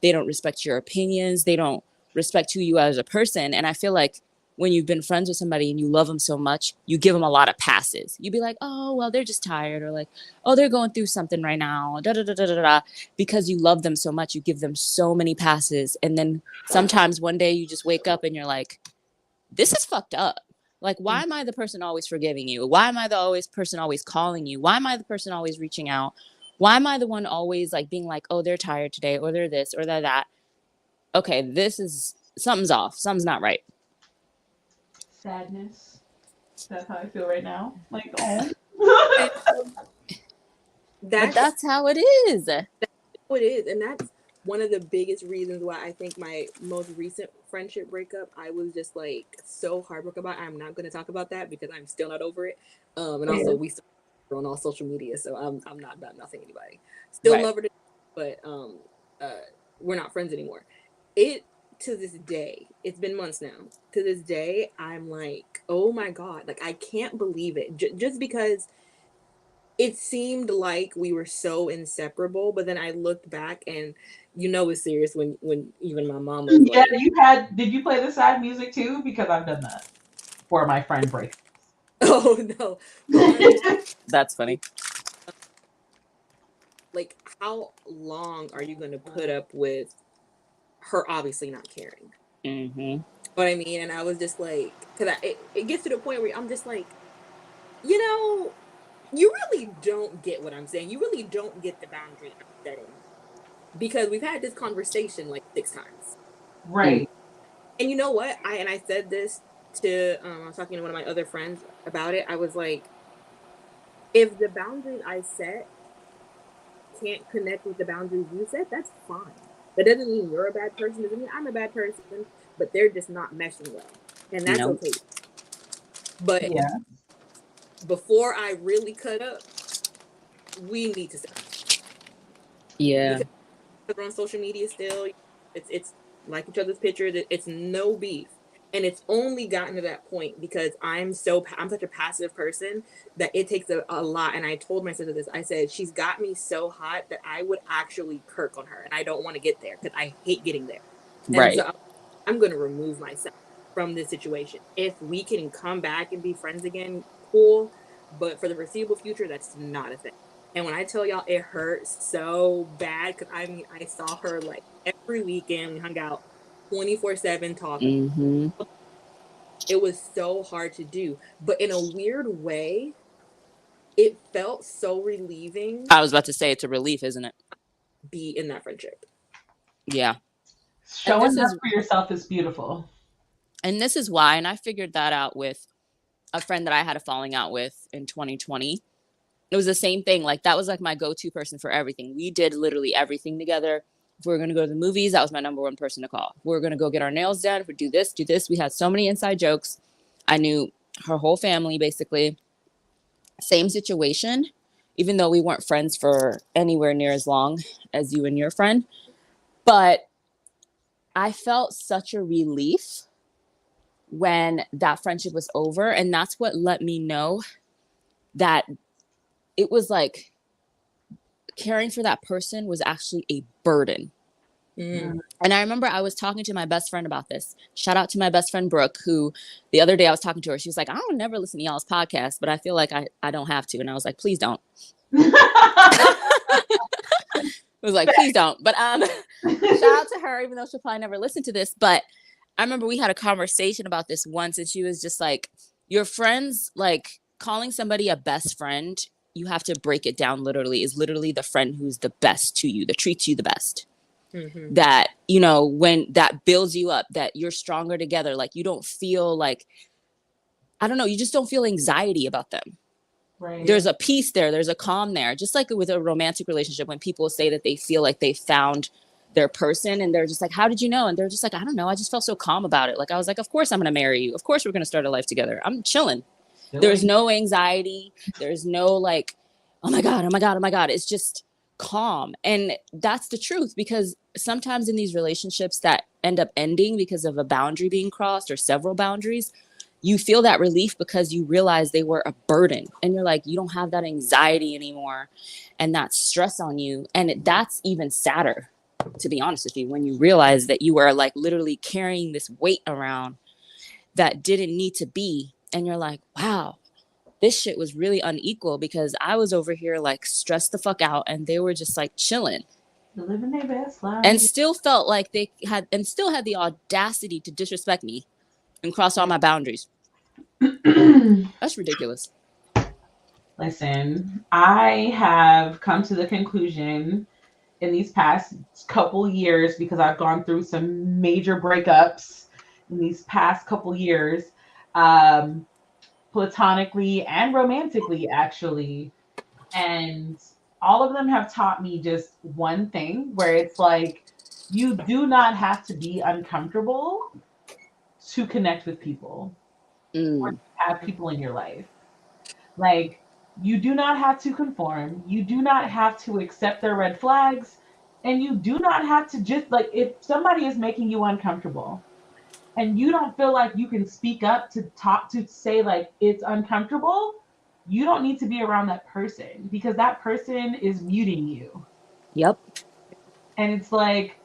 they don't respect your opinions, they don't respect who you are as a person. And I feel like when you've been friends with somebody and you love them so much, you give them a lot of passes. You'd be like, oh well, they're just tired, or like, oh, they're going through something right now, da da da da da da. Because you love them so much, you give them so many passes, and then sometimes one day you just wake up and you're like, this is fucked up. Like, why am I the person always forgiving you? Why am I the always person always calling you? Why am I the person always reaching out? Why am I the one always like being like, oh, they're tired today, or they're this, or they're that? Okay, this is something's off. Something's not right. Sadness. That's how I feel right now. Like, oh. But that's how it is. That's what it is, and that's one of the biggest reasons why I think my most recent friendship breakup, I was just like so heartbroken about. I'm not going to talk about that because I'm still not over it. And also we still on all social media, so I'm not about nothing anybody. Still Right. love her, but we're not friends anymore. It to this day, it's been months now. To this day, I'm like, oh my god, like I can't believe it. Just because it seemed like we were so inseparable, but then I looked back and it's serious when even my mom was Yeah, like, did you play the sad music too? Because I've done that for my friend break. oh no. But That's funny. like how long are you going to put up with her obviously not caring? Mm-hmm. What I mean? And I was just like, because it gets to the point where I'm just like, you know, you really don't get what I'm saying. You really don't get the boundary I'm setting, because we've had this conversation like 6 times. Right. And you know what? I said this to I was talking to one of my other friends about it. I was like, if the boundaries I set can't connect with the boundaries you set, that's fine. That doesn't mean you're a bad person. Doesn't mean I'm a bad person. But they're just not meshing well, and that's Nope. okay. But Yeah. before I really cut up, we need to set. Yeah. Because we're on social media still. It's like each other's pictures. It's no beef. And it's only gotten to that point because I'm such a passive person that it takes a lot. And I told my sister this. I said, she's got me so hot that I would actually kirk on her, and I don't want to get there because I hate getting there. And Right. so I'm going to remove myself from this situation. If we can come back and be friends again, cool. But for the foreseeable future, that's not a thing. And when I tell y'all, it hurts so bad because I mean, I saw her like every weekend. We hung out 24/7 talking. Mm-hmm. It was so hard to do, but in a weird way, it felt so relieving I was about to say it's a relief, isn't it? to be in that friendship. Yeah. Showing this up is- for yourself is beautiful. And this is why, and I figured that out with a friend that I had a falling out with in 2020. It was the same thing. Like, that was like my go-to person for everything. We did literally everything together. If we were going to go to the movies, that was my number one person to call. If we were going to go get our nails done, if we do this, do this. We had so many inside jokes. I knew her whole family, basically. Same situation, even though we weren't friends for anywhere near as long as you and your friend. But I felt such a relief when that friendship was over. And that's what let me know that it was like caring for that person was actually a burden. Mm. And I remember I was talking to my best friend about this. Shout out to my best friend, Brooke, who the other day I was talking to her. She was like, I don't never listen to y'all's podcast, but I feel like I don't have to. And I was like, please don't. It was like, please don't. But shout out to her, even though she'll probably never listen to this. But I remember we had a conversation about this once, and she was just like, your friends, like calling somebody a best friend, you have to break it down literally, is literally the friend who's the best to you, that treats you the best. Mm-hmm. That, you know, when that builds you up, that you're stronger together. Like, you don't feel like, I don't know, you just don't feel anxiety about them. Right. There's a peace there. There's a calm there. Just like with a romantic relationship, when people say that they feel like they found their person and they're just like, how did you know? And they're just like, I don't know. I just felt so calm about it. Like, I was like, of course I'm going to marry you. Of course we're going to start a life together. I'm chilling. There's no anxiety. There's no like, oh my God, oh my God, oh my God. It's just calm. And that's the truth, because sometimes in these relationships that end up ending because of a boundary being crossed or several boundaries, you feel that relief because you realize they were a burden, and you're like, you don't have that anxiety anymore and that stress on you. And that's even sadder, to be honest with you, when you realize that you were like literally carrying this weight around that didn't need to be. And you're like, wow, this shit was really unequal, because I was over here like stressed the fuck out and they were just like chilling living their best life. and still felt like they had the audacity to disrespect me and cross all my boundaries. That's ridiculous. Listen, I have come to the conclusion in these past couple years, because I've gone through some major breakups in these past couple years, platonically and romantically, actually. And all of them have taught me just one thing, where it's like, you do not have to be uncomfortable to connect with people or have people in your life. Like, you do not have to conform. You do not have to accept their red flags. And you do not have to just, like, if somebody is making you uncomfortable and you don't feel like you can speak up to talk to say, like, it's uncomfortable, you don't need to be around that person, because that person is muting you. Yep. And it's like,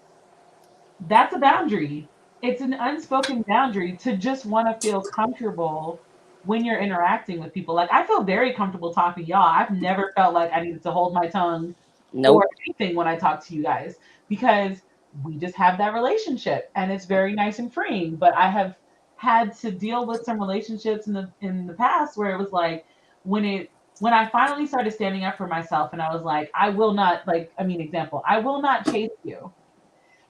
that's a boundary. It's an unspoken boundary to just want to feel comfortable when you're interacting with people. Like, I feel very comfortable talking to y'all. I've never felt like I needed to hold my tongue Nope. or anything when I talk to you guys, because we just have that relationship and it's very nice and freeing. But I have had to deal with some relationships in the past where it was like, when it when I finally started standing up for myself and I was like, I will not, like, I mean, example, I will not chase you.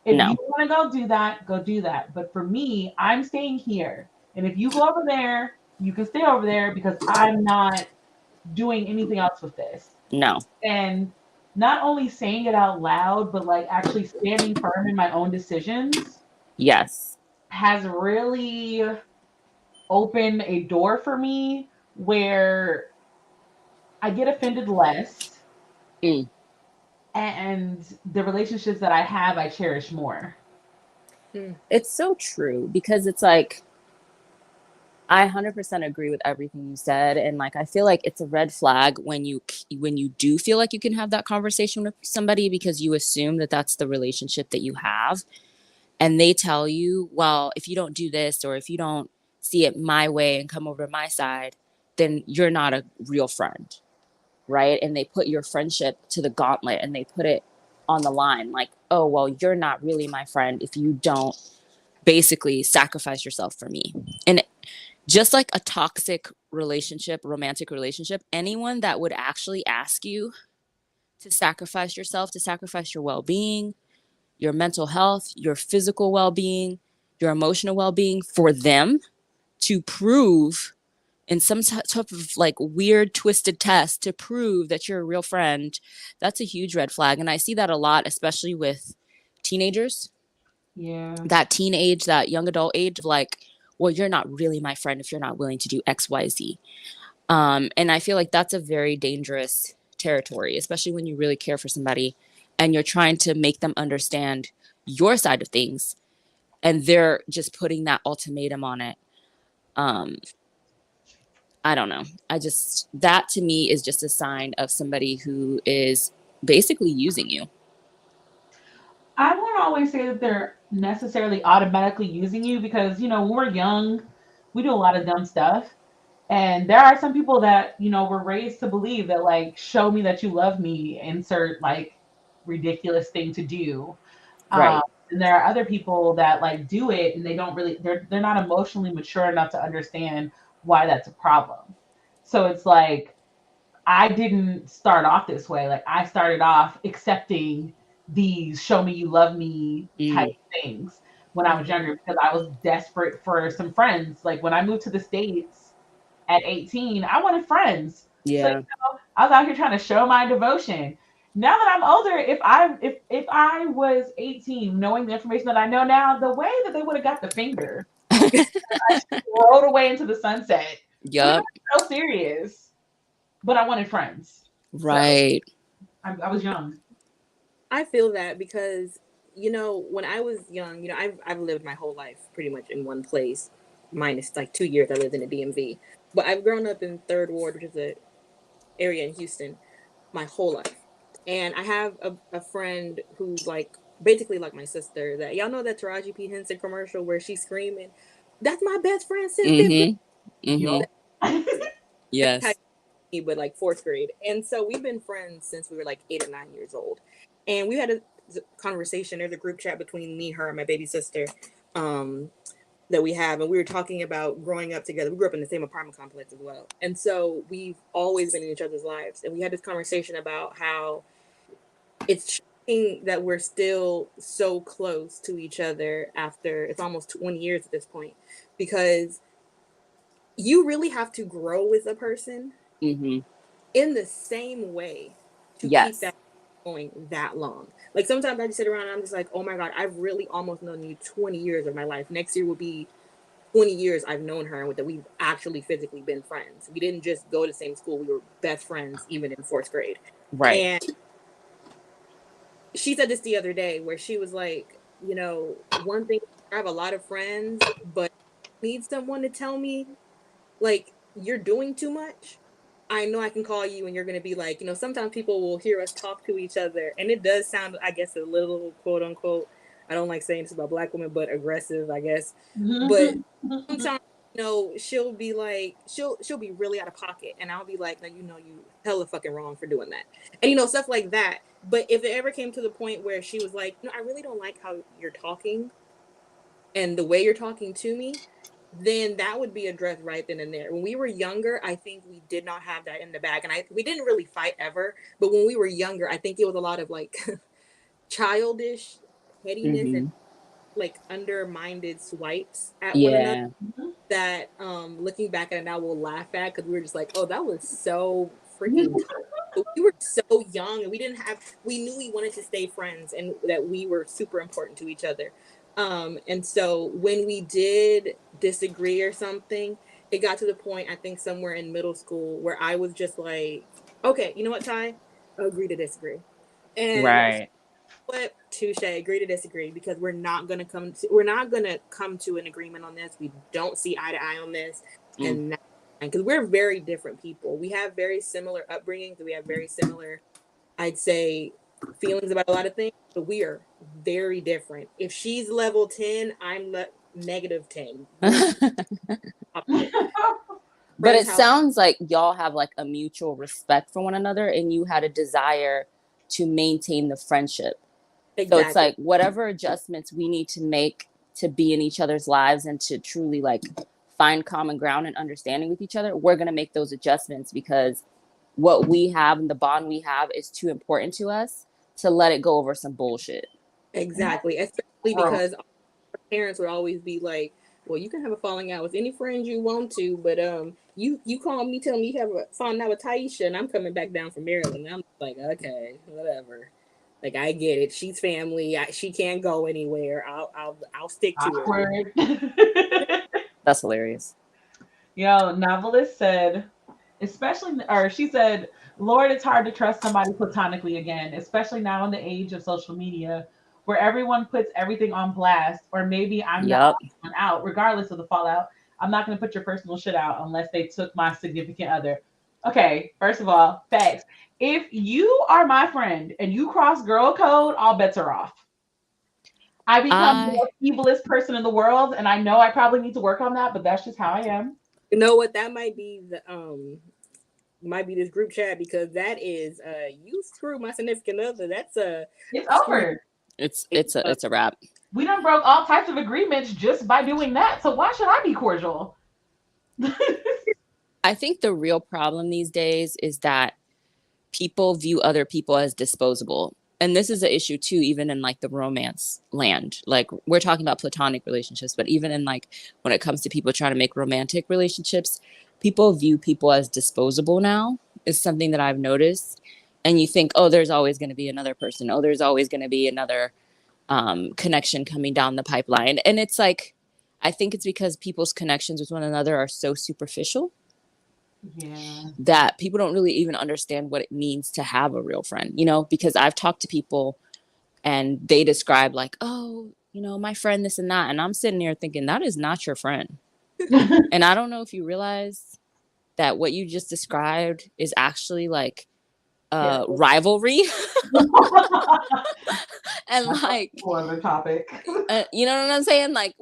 If you No. want to go do that, go do that. But for me, I'm staying here. And if you go over there, you can stay over there because I'm not doing anything else with this. No. And not only saying it out loud, but like actually standing firm in my own decisions Yes. has really opened a door for me where I get offended less Mm. and the relationships that I have, I cherish more. It's so true because it's like I 100% agree with everything you said, and like I feel like it's a red flag when you do feel like you can have that conversation with somebody because you assume that that's the relationship that you have, and they tell you, well, if you don't do this or if you don't see it my way and come over to my side, then you're not a real friend, right? And they put your friendship to the gauntlet and they put it on the line, like, oh, well, you're not really my friend if you don't basically sacrifice yourself for me. And just like a toxic relationship, romantic relationship, anyone that would actually ask you to sacrifice yourself, to sacrifice your well being, your mental health, your physical well being, your emotional well being for them to prove in some type of like weird twisted test to prove that you're a real friend, that's a huge red flag. And I see that a lot, especially with teenagers, Yeah. that teen age, that young adult age of like, well, you're not really my friend if you're not willing to do XYZ. And I feel like that's a very dangerous territory, especially when you really care for somebody and you're trying to make them understand your side of things and they're just putting that ultimatum on it. Um, I don't know. I just, that to me is just a sign of somebody who is basically using you. I won't always say that they're necessarily automatically using you because, when we're young, we do a lot of dumb stuff. And there are some people that, were raised to believe that, like, show me that you love me, insert like ridiculous thing to do. Um, Right. and there are other people that like do it and they don't really, they're not emotionally mature enough to understand why that's a problem. So it's like, I didn't start off this way. Like I started off accepting these show me you love me type Mm. things when I was younger because I was desperate for some friends. Like when I moved to the States at 18, I wanted friends. So Yeah. I was out here trying to show my devotion. Now that I'm older, if I was 18, knowing the information that I know now, the way that they would have got the finger, I rolled away into the sunset. We Yup. were so serious, but I wanted friends. So Right. I was young. I feel that because when I was young, I've lived my whole life pretty much in one place, minus like 2 years I lived in the DMV. But I've grown up in Third Ward, which is a area in Houston, my whole life. And I have a friend who's like basically like my sister. That y'all know that Taraji P Henson commercial where she's screaming, "That's my best friend since fifth grade." Mm hmm. Mm hmm. Yup. Yes. But like fourth grade. And so we've been friends since we were like 8 or 9 years old. And we had a conversation. There's a group chat between me, her, and my baby sister um, that we have. And we were talking about growing up together. We grew up in the same apartment complex as well. And so we've always been in each other's lives. And we had this conversation about how it's shocking that we're still so close to each other after it's almost 20 years at this point. Because you really have to grow with a person Mm hmm. in the same way to keep Yes. that going that long. Like sometimes I just sit around and I'm just like, oh my God, I've really almost known you 20 years of my life. Next year will be 20 years I've known her and that we've actually physically been friends. We didn't just go to the same school, we were best friends even in fourth grade. Right. And she said this the other day where she was like, one thing, I have a lot of friends, but I need someone to tell me like you're doing too much. I know I can call you and you're going to be like, sometimes people will hear us talk to each other and it does sound, I guess, a little quote unquote, I don't like saying this about black women, but aggressive, I guess. But sometimes, she'll be like, she'll be really out of pocket and I'll be like, no, you hella fucking wrong for doing that. And, stuff like that. But if it ever came to the point where she was like, no, I really don't like how you're talking and the way you're talking to me, then that would be addressed right then and there. When we were younger, I think we did not have that in the bag, and we didn't really fight ever. But when we were younger, I think it was a lot of like childish pettiness and Hmm. like undermined swipes at one another Yeah. that looking back at it now we'll laugh at because we were just like, oh, that was so freaking but we were so young and we knew we wanted to stay friends and that we were super important to each other. And so when we did disagree or something, it got to the point, I think somewhere in middle school, where I was just like, okay, you know what, Ty? Agree to disagree. And Right. what, touche, agree to disagree, because we're not gonna come to an agreement on this. We don't see eye to eye on this. Mm. And because we're very different people, we have very similar upbringings, we have very similar, I'd say, feelings about a lot of things, but we are very different. If she's level 10, I'm negative 10. But it Friends house. sounds like y'all have like a mutual respect for one another and you had a desire to maintain the friendship. So it's Exactly. like whatever adjustments we need to make to be in each other's lives and to truly like find common ground and understanding with each other, we're going to make those adjustments because what we have and the bond we have is too important to us to let it go over some bullshit. Exactly. Especially because our parents would always be like, well, you can have a falling out with any friends you want to, but you call me, tell me you have a falling out with Taisha, and I'm coming back down from Maryland. And I'm like, okay, whatever. Like, I get it. She's family. She can't go anywhere. I'll stick to it. Awkward. That's hilarious. Yo, Novelist said, she said, Lord, it's hard to trust somebody platonically again, especially now in the age of social media where everyone puts everything on blast, or maybe I'm the Yep. odd one out, regardless of the fallout. I'm not going to put your personal shit out unless they took my significant other. Okay, first of all, facts. If you are my friend and you cross girl code, all bets are off. I become the I most evilest person in the world, and I know I probably need to work on that, but that's just how I am. You know what? That might be this group chat, because that is you screw my significant other. That's It's screw over. it's a wrap. We done broke all types of agreements just by doing that. So why should I be cordial? I think the real problem these days is that people view other people as disposable. And this is an issue too, even in like the romance land. Like we're talking about platonic relationships, but even in like when it comes to people trying to make romantic relationships, people view people as disposable now, is something that I've noticed. And you think, oh, there's always going to be another person. Oh, there's always going to be another connection coming down the pipeline. And it's like, I think it's because people's connections with one another are so superficial Yeah. that people don't really even understand what it means to have a real friend, because I've talked to people and they describe like, oh, my friend, this and that. And I'm sitting there thinking that is not your friend. And I don't know if you realize that what you just described is actually like rivalry. And like Other topic. you know what I'm saying? Like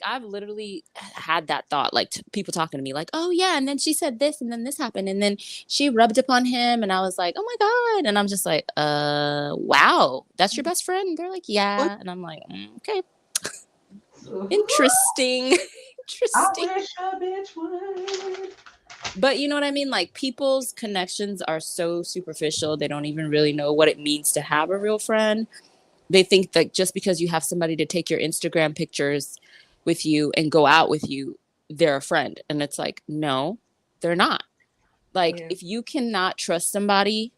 I've literally had that thought, like people talking to me like, oh yeah, and then she said this and then this happened and then she rubbed upon him and I was like, oh my God. And I'm just like, wow, that's your best friend? And they're like, yeah. And I'm like, okay, interesting. I Interesting. wish a bitch would. But you know what I mean? Like people's connections are so superficial. They don't even really know what it means to have a real friend. They think that just because you have somebody to take your Instagram pictures with you and go out with you, they're a friend. And it's like, no, they're not. Like, if you cannot trust somebody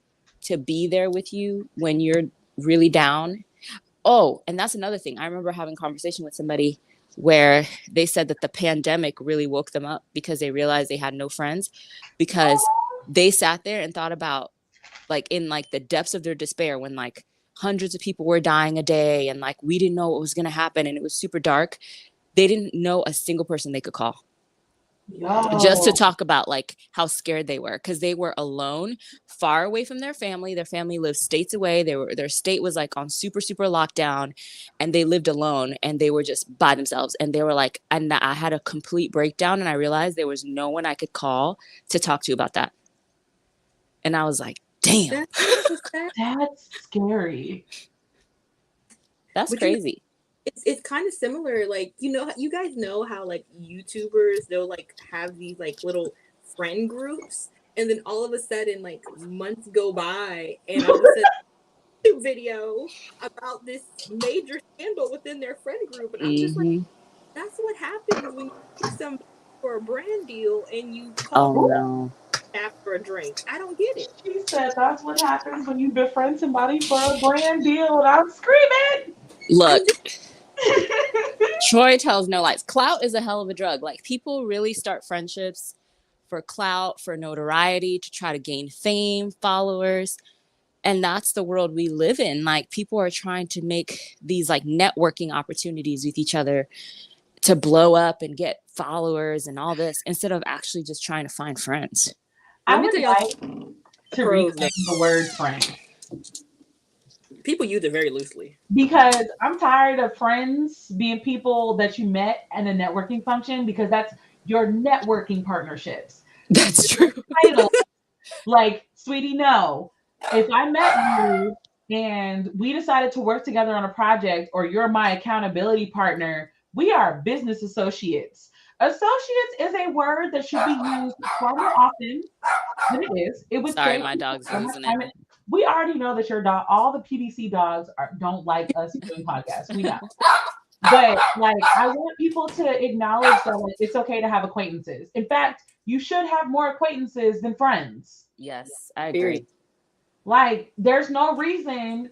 to be there with you when you're really down. Oh, and that's another thing. I remember having a conversation with somebody where they said that the pandemic really woke them up because they realized they had no friends, because they sat there and thought about like in like the depths of their despair when like hundreds of people were dying a day and like we didn't know what was going to happen and it was super dark. They didn't know a single person they could call just to talk about like how scared they were, because they were alone, far away from their family. Their family lived states away. Their state was like on super lockdown and they lived alone and they were just by themselves. And they were like, and I had a complete breakdown and I realized there was no one I could call to talk to about that. And I was like, damn, That's scary. that's crazy. it's kind of similar. Like, you guys know how like YouTubers, they'll like have these like little friend groups, and then all of a sudden, like months go by, and all of a sudden, video about this major scandal within their friend group, and I'm just like, Hmm. that's what happens when you pick somebody for a brand deal and you call Oh them no. after a drink. I don't get it. She said that's what happens when you befriend somebody for a brand deal, and I'm screaming. Look, I'm Troy tells no lies. Clout is a hell of a drug. Like, people really start friendships for clout, for notoriety, to try to gain fame, followers. And that's the world we live in. Like, people are trying to make these like networking opportunities with each other to blow up and get followers and all this, instead of actually just trying to find friends. I Let me would tell y'all like to pros, reclaim the word friend people use it very loosely. because I'm tired of friends being people that you met in a networking function because that's your networking partnerships. That's true. Title, like, sweetie, no. If I met you and we decided to work together on a project or you're my accountability partner, we are business associates. Associates is a word that should be used far more often than it is. It would Sorry, save my people dog's so much losing it. time. We already know that your dog, all the PDC dogs don't like us doing podcasts. We know. But like, I want people to acknowledge that like, it's okay to have acquaintances. In fact, you should have more acquaintances than friends. Yes, I Period. agree. Like, there's no reason.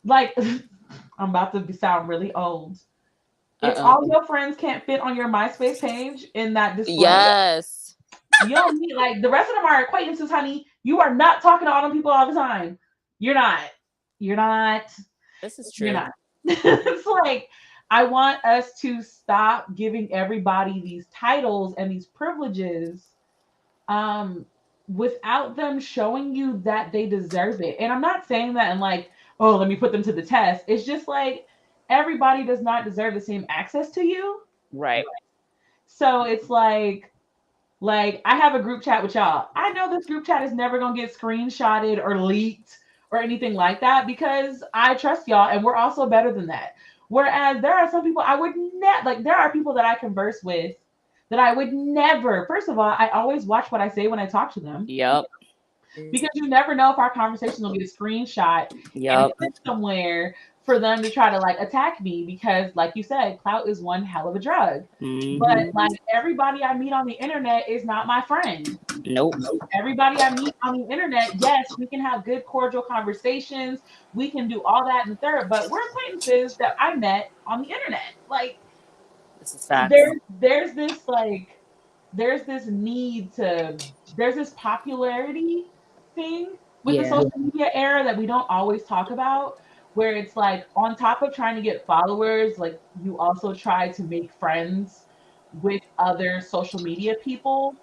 Like, I'm about to sound really old. If Uh-oh. all your friends can't fit on your MySpace page in that display, Yes. you don't need like the rest of them are acquaintances, honey. You are not talking to all them people all the time. You're not. You're not. This is You're true. not. It's like I want us to stop giving everybody these titles and these privileges um without them showing you that they deserve it. And I'm not saying that in like, oh, let me put them to the test. It's just like everybody does not deserve the same access to you. Right. So it's like I have a group chat with y'all. I know this group chat is never gonna get screenshotted or leaked or anything like that because I trust y'all and we're also better than that. Whereas there are some people I would never like there are people that I converse with that I would never. First of all, I always watch what I say when I talk to them Yep. because you never know if our conversation will get a screenshot and Yep. put somewhere for them to try to like attack me because like you said, clout is one hell of a drug. But Hmm. like everybody I meet on the internet is not my friend. Nope. Everybody I meet on the internet, yes, we can have good cordial conversations, we can do all that and the third, but we're acquaintances that I met on the internet. Like This is facts. there's this like there's this need to there's this popularity thing with the Yeah. social media era that we don't always talk about where it's like on top of trying to get followers like you also try to make friends with other social media people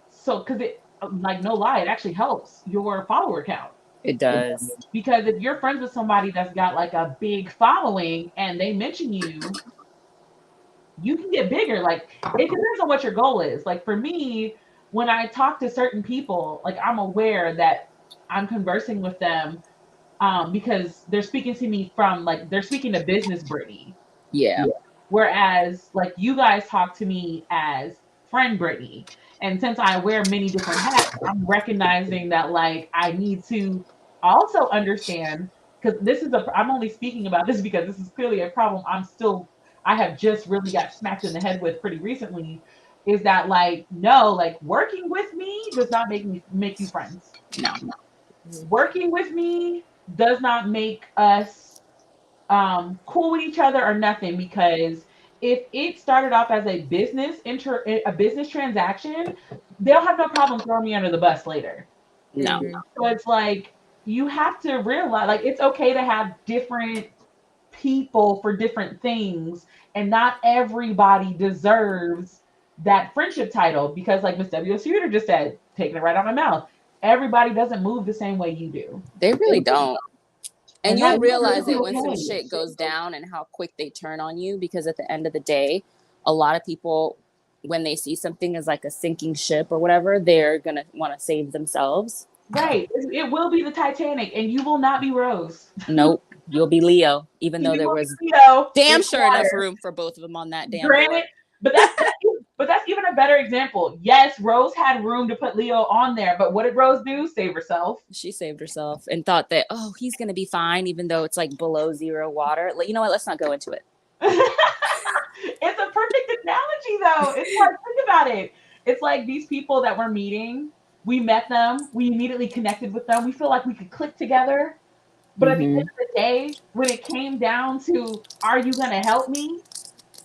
so because it like no lie it actually helps your follower count It does. because if you're friends with somebody that's got like a big following and they mention you can get bigger. Like it depends on what your goal is. Like for me, when I talk to certain people, like I'm aware that I'm conversing with them because they're speaking to me from like they're speaking to business Brittany. Yeah. Whereas like you guys talk to me as friend Brittany. And since I wear many different hats, I'm recognizing that like I need to also understand because this is a I'm only speaking about this because this is clearly a problem I have just really got smacked in the head with pretty recently is that like no like working with me does not make you friends. No. Working with me does not make us cool with each other or nothing because if it started off as a business transaction, they'll have no problem throwing me under the bus later. No. So it's like you have to realize like it's okay to have different people for different things and not everybody deserves that friendship title because like Miss W. Suter just said, taking it right out of my mouth, everybody doesn't move the same way you do. They really don't. And you'll that realize is it when some okay. shit goes down and how quick they turn on you, because at the end of the day, a lot of people, when they see something as like a sinking ship or whatever, they're going to want to save themselves. Right. It will be the Titanic and you will not be Rose. Nope. You'll be Leo, even though You there will be was Leo damn in sure enough water. room for both of them on that damn Granted, board. but that's even a better example. Yes, Rose had room to put Leo on there, but what did Rose do? Save herself. She saved herself and thought that, oh, he's going to be fine, even though it's like below zero water. You know what? Let's not go into it. It's a perfect analogy, though. It's like, think about it. It's like these people that we're meeting, we met them, we immediately connected with them, we feel like we could click together. But at the end of the day, when it came down to, are you going to help me?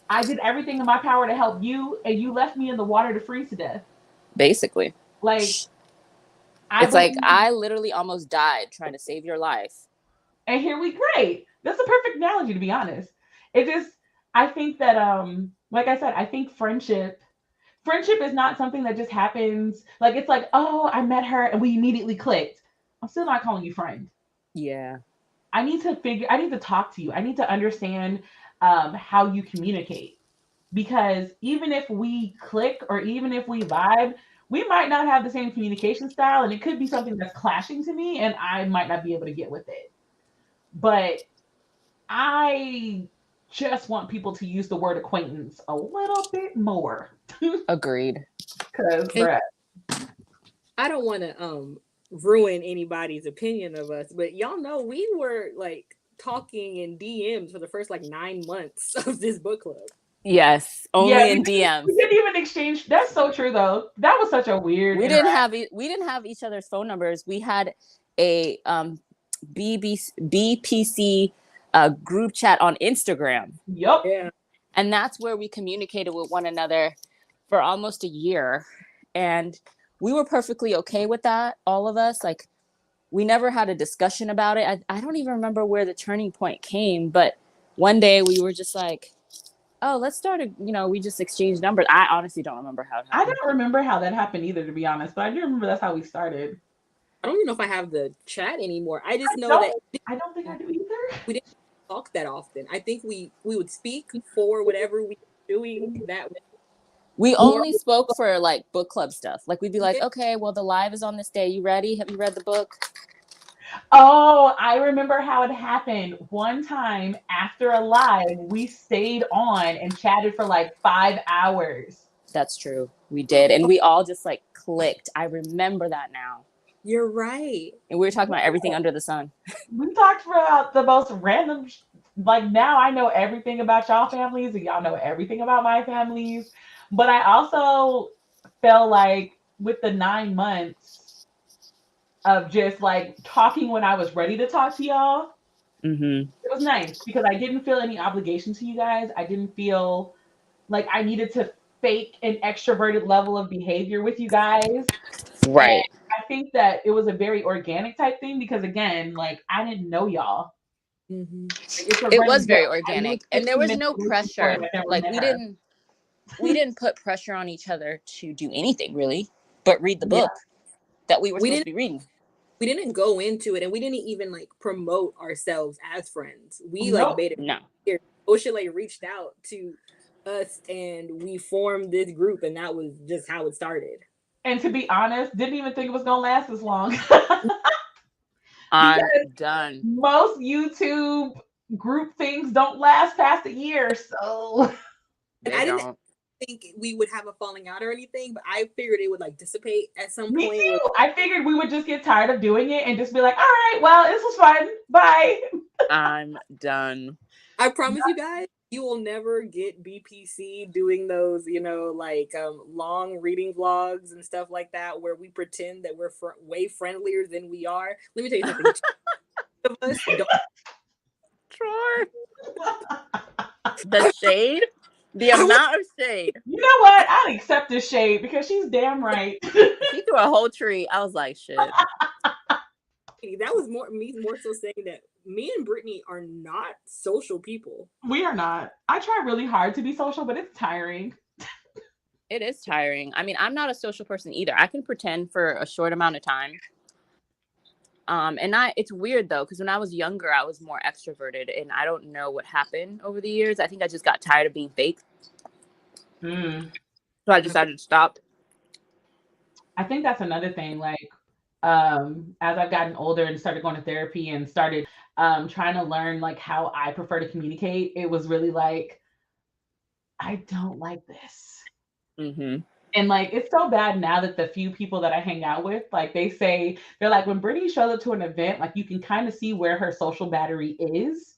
I did everything in my power to help you, and you left me in the water to freeze to death. Basically. Like, it's like I literally almost died trying to save your life. And here we great. That's a perfect analogy, to be honest. It just, I think that, like I said, I think friendship is not something that just happens. Like, it's like, oh, I met her and we immediately clicked. I'm still not calling you friend. Yeah. I need to talk to you. I need to understand how you communicate. Because even if we click or even if we vibe, we might not have the same communication style, and it could be something that's clashing to me, and I might not be able to get with it. But I just want people to use the word acquaintance a little bit more. Agreed. Because, I don't want to ruin anybody's opinion of us, but y'all know we were like talking in DMs for the first like 9 months of this book club. Yes, only in DMs. We didn't even exchange. That's so true, though. That was such a weird. We didn't have each other's phone numbers. We had a BPC group chat on Instagram. Yep. Yeah. And that's where we communicated with one another for almost a year, and we were perfectly okay with that. All of us, like, we never had a discussion about it. I don't even remember where the turning point came, but one day we were just like, oh, let's start we just exchanged numbers. I honestly don't remember how it happened. I don't remember how that happened either, to be honest, but I do remember that's how we started. I don't even know if I have the chat anymore. I just know that I don't think I do either. We didn't talk that often. I think we would speak for whatever we were doing that way. We only spoke for like book club stuff. Like, we'd be like, okay, well, the live is on this day. You ready? Have you read the book? Oh, I remember how it happened. One time after a live, we stayed on and chatted for like 5 hours. That's true. We did. And we all just like clicked. I remember that now. You're right. And we were talking about everything under the sun. We talked about the most random, like, now I know everything about y'all families and y'all know everything about my families. But I also felt like with the 9 months of just like talking when I was ready to talk to y'all, it was nice because I didn't feel any obligation to you guys. I didn't feel like I needed to fake an extroverted level of behavior with you guys. Right. And I think that it was a very organic type thing because, again, like, I didn't know y'all. It was very organic, and there was no pressure. Like, we didn't put pressure on each other to do anything really, but read the book that we were supposed to be reading. We didn't go into it, and we didn't even like promote ourselves as friends. We like made it. No. Oshale reached out to us, and we formed this group, and that was just how it started. And to be honest, didn't even think it was gonna last as long. I'm done. Most YouTube group things don't last past a year, so. And I didn't think we would have a falling out or anything, but I figured it would like dissipate at some point. Me too. I figured we would just get tired of doing it and just be like, all right, well, this was fun. Bye. I'm done. I promise you guys, you will never get BPC doing those, like long reading vlogs and stuff like that, where we pretend that we're way friendlier than we are. Let me tell you something. Of us Troy. The shade. The amount of shade. You know what? I'll accept the shade because she's damn right. She threw a whole tree. I was like, shit. That was more so saying that me and Brittany are not social people. We are not. I try really hard to be social, but it's tiring. It is tiring. I mean, I'm not a social person either. I can pretend for a short amount of time. It's weird though, because when I was younger, I was more extroverted, and I don't know what happened over the years. I think I just got tired of being fake. So I decided to stop. I think that's another thing. Like, as I've gotten older and started going to therapy and started trying to learn like how I prefer to communicate, it was really like, I don't like this. Mm-hmm. And like it's so bad now that the few people that I hang out with, like they say, they're like, when Brittany shows up to an event, like you can kind of see where her social battery is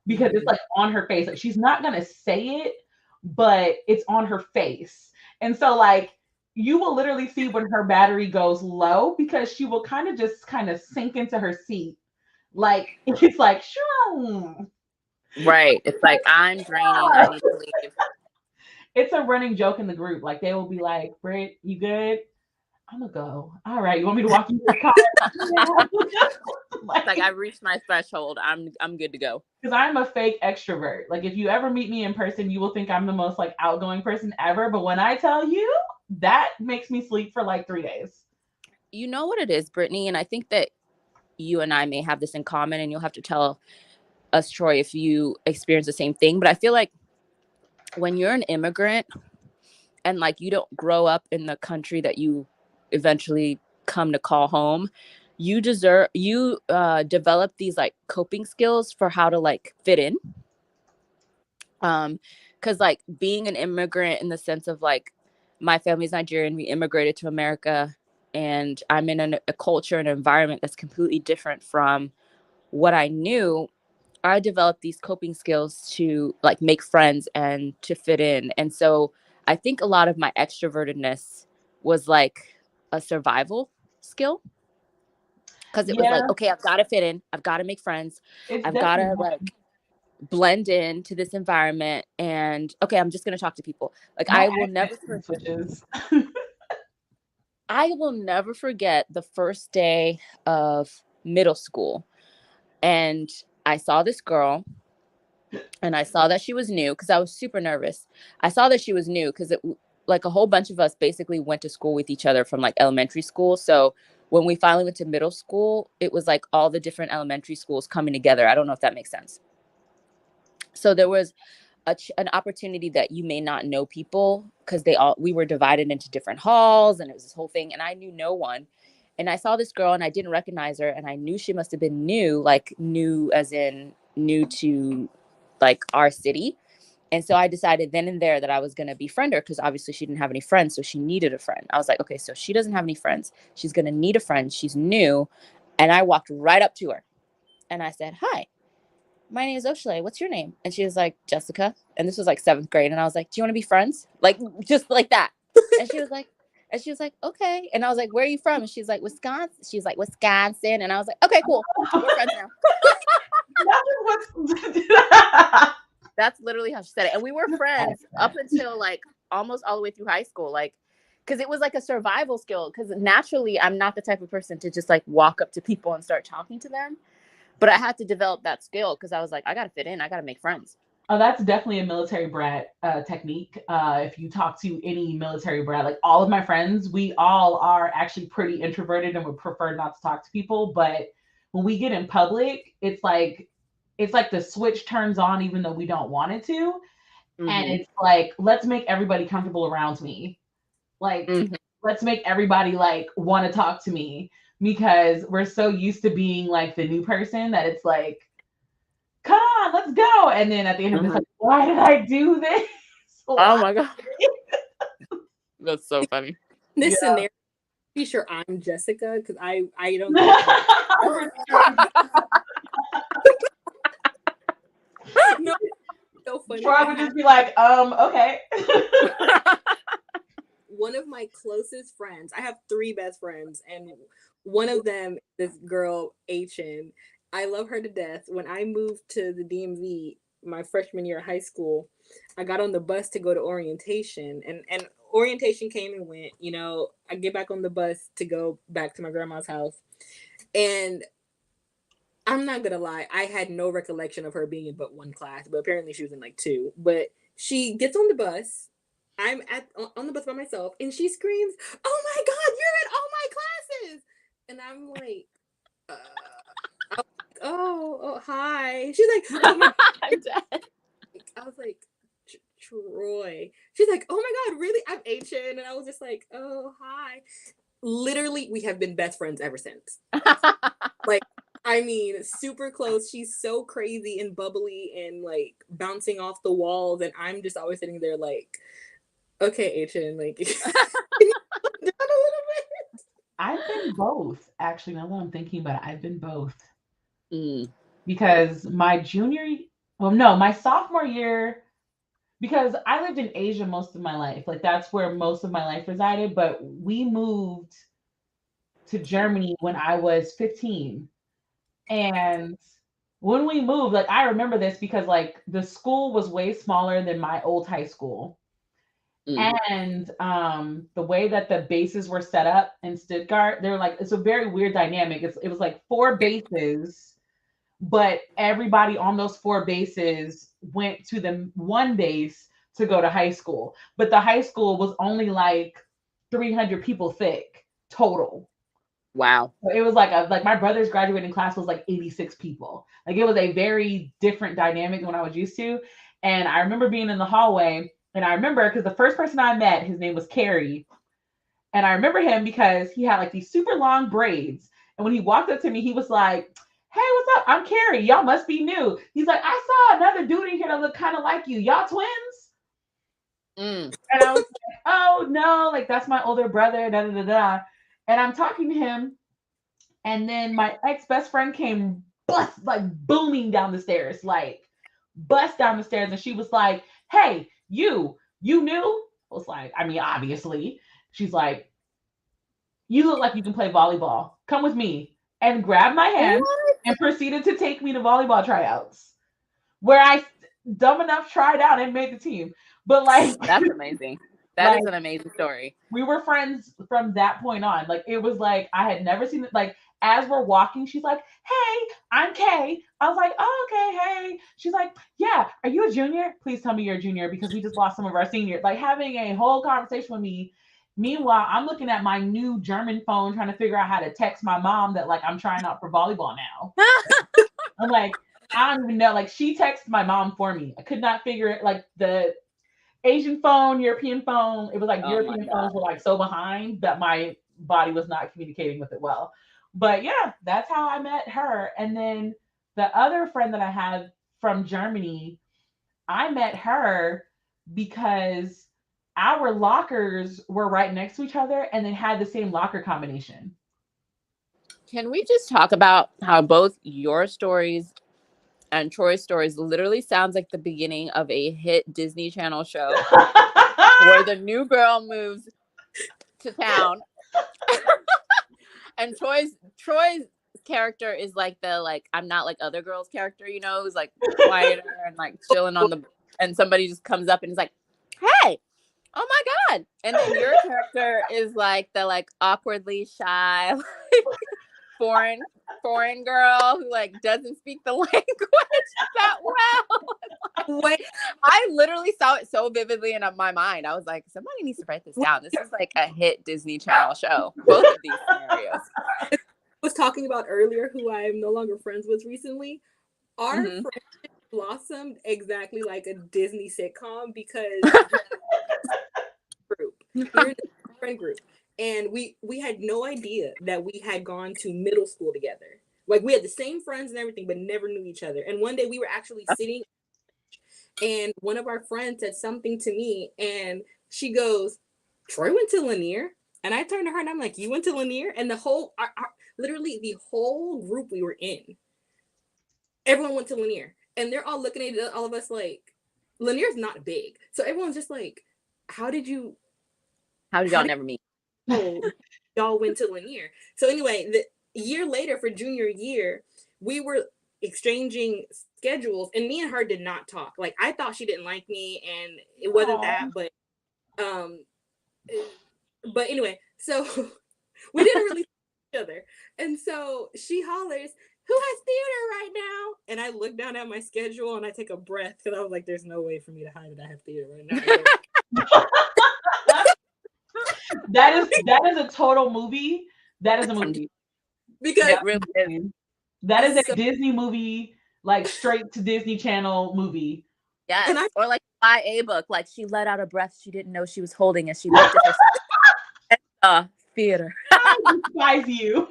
because it's Mm-hmm. like on her face. Like she's not gonna say it, but it's on her face. And so like you will literally see when her battery goes low because she will kind of sink into her seat. Like it's like, sure. Right. It's like I'm draining. I need to leave. It's a running joke in the group. Like they will be like, Britt, you good? I'm gonna go. All right, you want me to walk you to the car? It's like Like, I've reached my threshold. I'm good to go. because I'm a fake extrovert. Like, if you ever meet me in person, you will think I'm the most like outgoing person ever. But when I tell you, that makes me sleep for like 3 days. You know what it is, Brittany, and I think that you and I may have this in common, and you'll have to tell us, Troy, if you experience the same thing. But I feel like when you're an immigrant and like you don't grow up in the country that you eventually come to call home, you develop these like coping skills for how to like fit in. Because like being an immigrant in the sense of like my family's Nigerian, we immigrated to America, and I'm in a culture and environment that's completely different from what I knew. I developed these coping skills to like make friends and to fit in. And so I think a lot of my extrovertedness was like a survival skill, because it was like, Yeah, okay, I've got to fit in, I've got to make friends, it's I've got definitely to like blend into this environment, and okay, I'm just going to talk to people. Like my accent switches. I will never forget the first day of middle school, and I saw this girl, and I saw that she was new because I was super nervous. I saw that she was new because like a whole bunch of us basically went to school with each other from like elementary school. So when we finally went to middle school, it was like all the different elementary schools coming together. I don't know if that makes sense. So there was an opportunity that you may not know people because we were divided into different halls, and it was this whole thing, and I knew no one. And I saw this girl and I didn't recognize her, and I knew she must have been new, like new as in new to like our city. And so I decided then and there that I was going to befriend her because obviously she didn't have any friends. So she needed a friend. I was like, okay, so she doesn't have any friends. She's going to need a friend. She's new. And I walked right up to her and I said, hi, my name is Oshley. What's your name? And she was like, Jessica. And this was like 7th grade. And I was like, do you want to be friends? Like, just like that. And she was like, okay. And I was like, where are you from? And she's like, Wisconsin. She's like, Wisconsin. And I was like, okay, cool. We're friends now. That's literally how she said it. And we were friends up until like almost all the way through high school. Like, because it was like a survival skill. Because naturally, I'm not the type of person to just like walk up to people and start talking to them. But I had to develop that skill because I was like, I got to fit in. I got to make friends. Oh, that's definitely a military brat technique. If you talk to any military brat, like all of my friends, we all are actually pretty introverted and would prefer not to talk to people. But when we get in public, it's like the switch turns on even though we don't want it to. And Mm-hmm. it's like, let's make everybody comfortable around me. Like, Mm-hmm. let's make everybody like want to talk to me because we're so used to being like the new person that it's like, come on, let's go. And then at the end of this, Mm-hmm. like, why did I do this? Oh Why? my God. That's so funny. This Yeah. scenario, be sure I'm Jessica because I don't think no, it's so funny. Troy would just be like, okay. One of my closest friends, I have 3 best friends, and one of them, this girl, Hn. I love her to death. When I moved to the DMV my freshman year of high school, I got on the bus to go to orientation, and orientation came and went. You know, I get back on the bus to go back to my grandma's house, and I'm not gonna lie, I had no recollection of her being in but one class, but apparently she was in like 2. But she gets on the bus. I'm on the bus by myself, and she screams, "Oh my God, you're in all my classes!" And I'm like, uh, oh, hi. She's like, "Oh my," I'm dead. I was like, Troy. She's like, "Oh my God, really?" I'm Hn, and I was just like, "Oh, hi." literally, we have been best friends ever since. Like, I mean, super close. She's so crazy and bubbly and like bouncing off the walls, and I'm just always sitting there like, okay, Achin, like, can you calm down a little bit? I've been both. Actually, now that I'm thinking about it, I've been both. Mm. Because my my sophomore year, because I lived in Asia most of my life. Like that's where most of my life resided. But we moved to Germany when I was 15. And when we moved, like I remember this because like the school was way smaller than my old high school. Mm. And the way that the bases were set up in Stuttgart, they're like, it's a very weird dynamic. It was like 4 bases, but everybody on those 4 bases went to the one base to go to high school. But the high school was only like 300 people thick total. Wow. So it was like my brother's graduating class was like 86 people. Like it was a very different dynamic than what I was used to. And I remember being in the hallway, and I remember because the first person I met, his name was Carrie. And I remember him because he had like these super long braids. And when he walked up to me, he was like, "Hey, what's up? I'm Carrie. Y'all must be new." He's like, "I saw another dude in here that looked kind of like you. Y'all twins?" Mm. And I was like, "Oh no, like that's my older brother." Da da da da. And I'm talking to him, and then my ex best friend came bust like booming down the stairs, like bust down the stairs, and she was like, "Hey, you knew?" I was like, I mean, obviously. She's like, "You look like you can play volleyball. Come with me." And grabbed my hand What? and proceeded to take me to volleyball tryouts, where I dumb enough tried out and made the team. But like That's amazing. That like is an amazing story. we were friends from that point on. Like it was like I had never seen it. Like as we're walking, she's like, "Hey, I'm Kay." I was like, "Oh, okay, hey." She's like, "Yeah, are you a junior? Please tell me you're a junior because we just lost some of our seniors." Like having a whole conversation with me. Meanwhile, I'm looking at my new German phone trying to figure out how to text my mom that like I'm trying out for volleyball now. I'm like, I don't even know. Like she texted my mom for me. I could not figure it. Like the Asian phone, European phone. It was like Oh my European God. phones were like so behind that my body was not communicating with it well. But yeah, that's how I met her. And then the other friend that I had from Germany, I met her because our lockers were right next to each other and they had the same locker combination. Can we just talk about how both your stories and Troy's stories literally sounds like the beginning of a hit Disney Channel show where the new girl moves to town and Troy's character is like the like I'm not like other girls character, you know, who's like quieter and like chilling on the and somebody just comes up and is like, "Hey, oh my God." And then your character is like the like awkwardly shy like, foreign girl who like doesn't speak the language that well. Wait, I literally saw it so vividly in my mind. I was like, somebody needs to write this down. This is like a hit Disney Channel show. Both of these scenarios. I was talking about earlier who I am no longer friends with recently. Our Mhm. friendship blossomed exactly like a Disney sitcom because group. We were in a friend group, and we had no idea that we had gone to middle school together. Like we had the same friends and everything, but never knew each other. And one day we were actually sitting, and one of our friends said something to me, and she goes, "Troy went to Lanier." And I turned to her and I'm like, "You went to Lanier?" And the whole, literally the whole group we were in, everyone went to Lanier, and they're all looking at all of us like, Lanier's not big, so everyone's just like, "How did you?" How did y'all never meet? Oh, y'all went to Lanier. So anyway, the year later for junior year, we were exchanging schedules, and me and her did not talk. Like I thought she didn't like me, and it wasn't that, but um, but anyway, so we didn't really see each other, and so she hollers, "Who has theater right now?" And I look down at my schedule and I take a breath because I was like, "There's no way for me to hide that I have theater right now." That is a total movie. That is a movie. Because It really is. That is a So- Disney movie, like straight to Disney Channel movie. Yes. And I- Or like YA book. Like she let out a breath she didn't know she was holding as she looked at her theater. I despise you.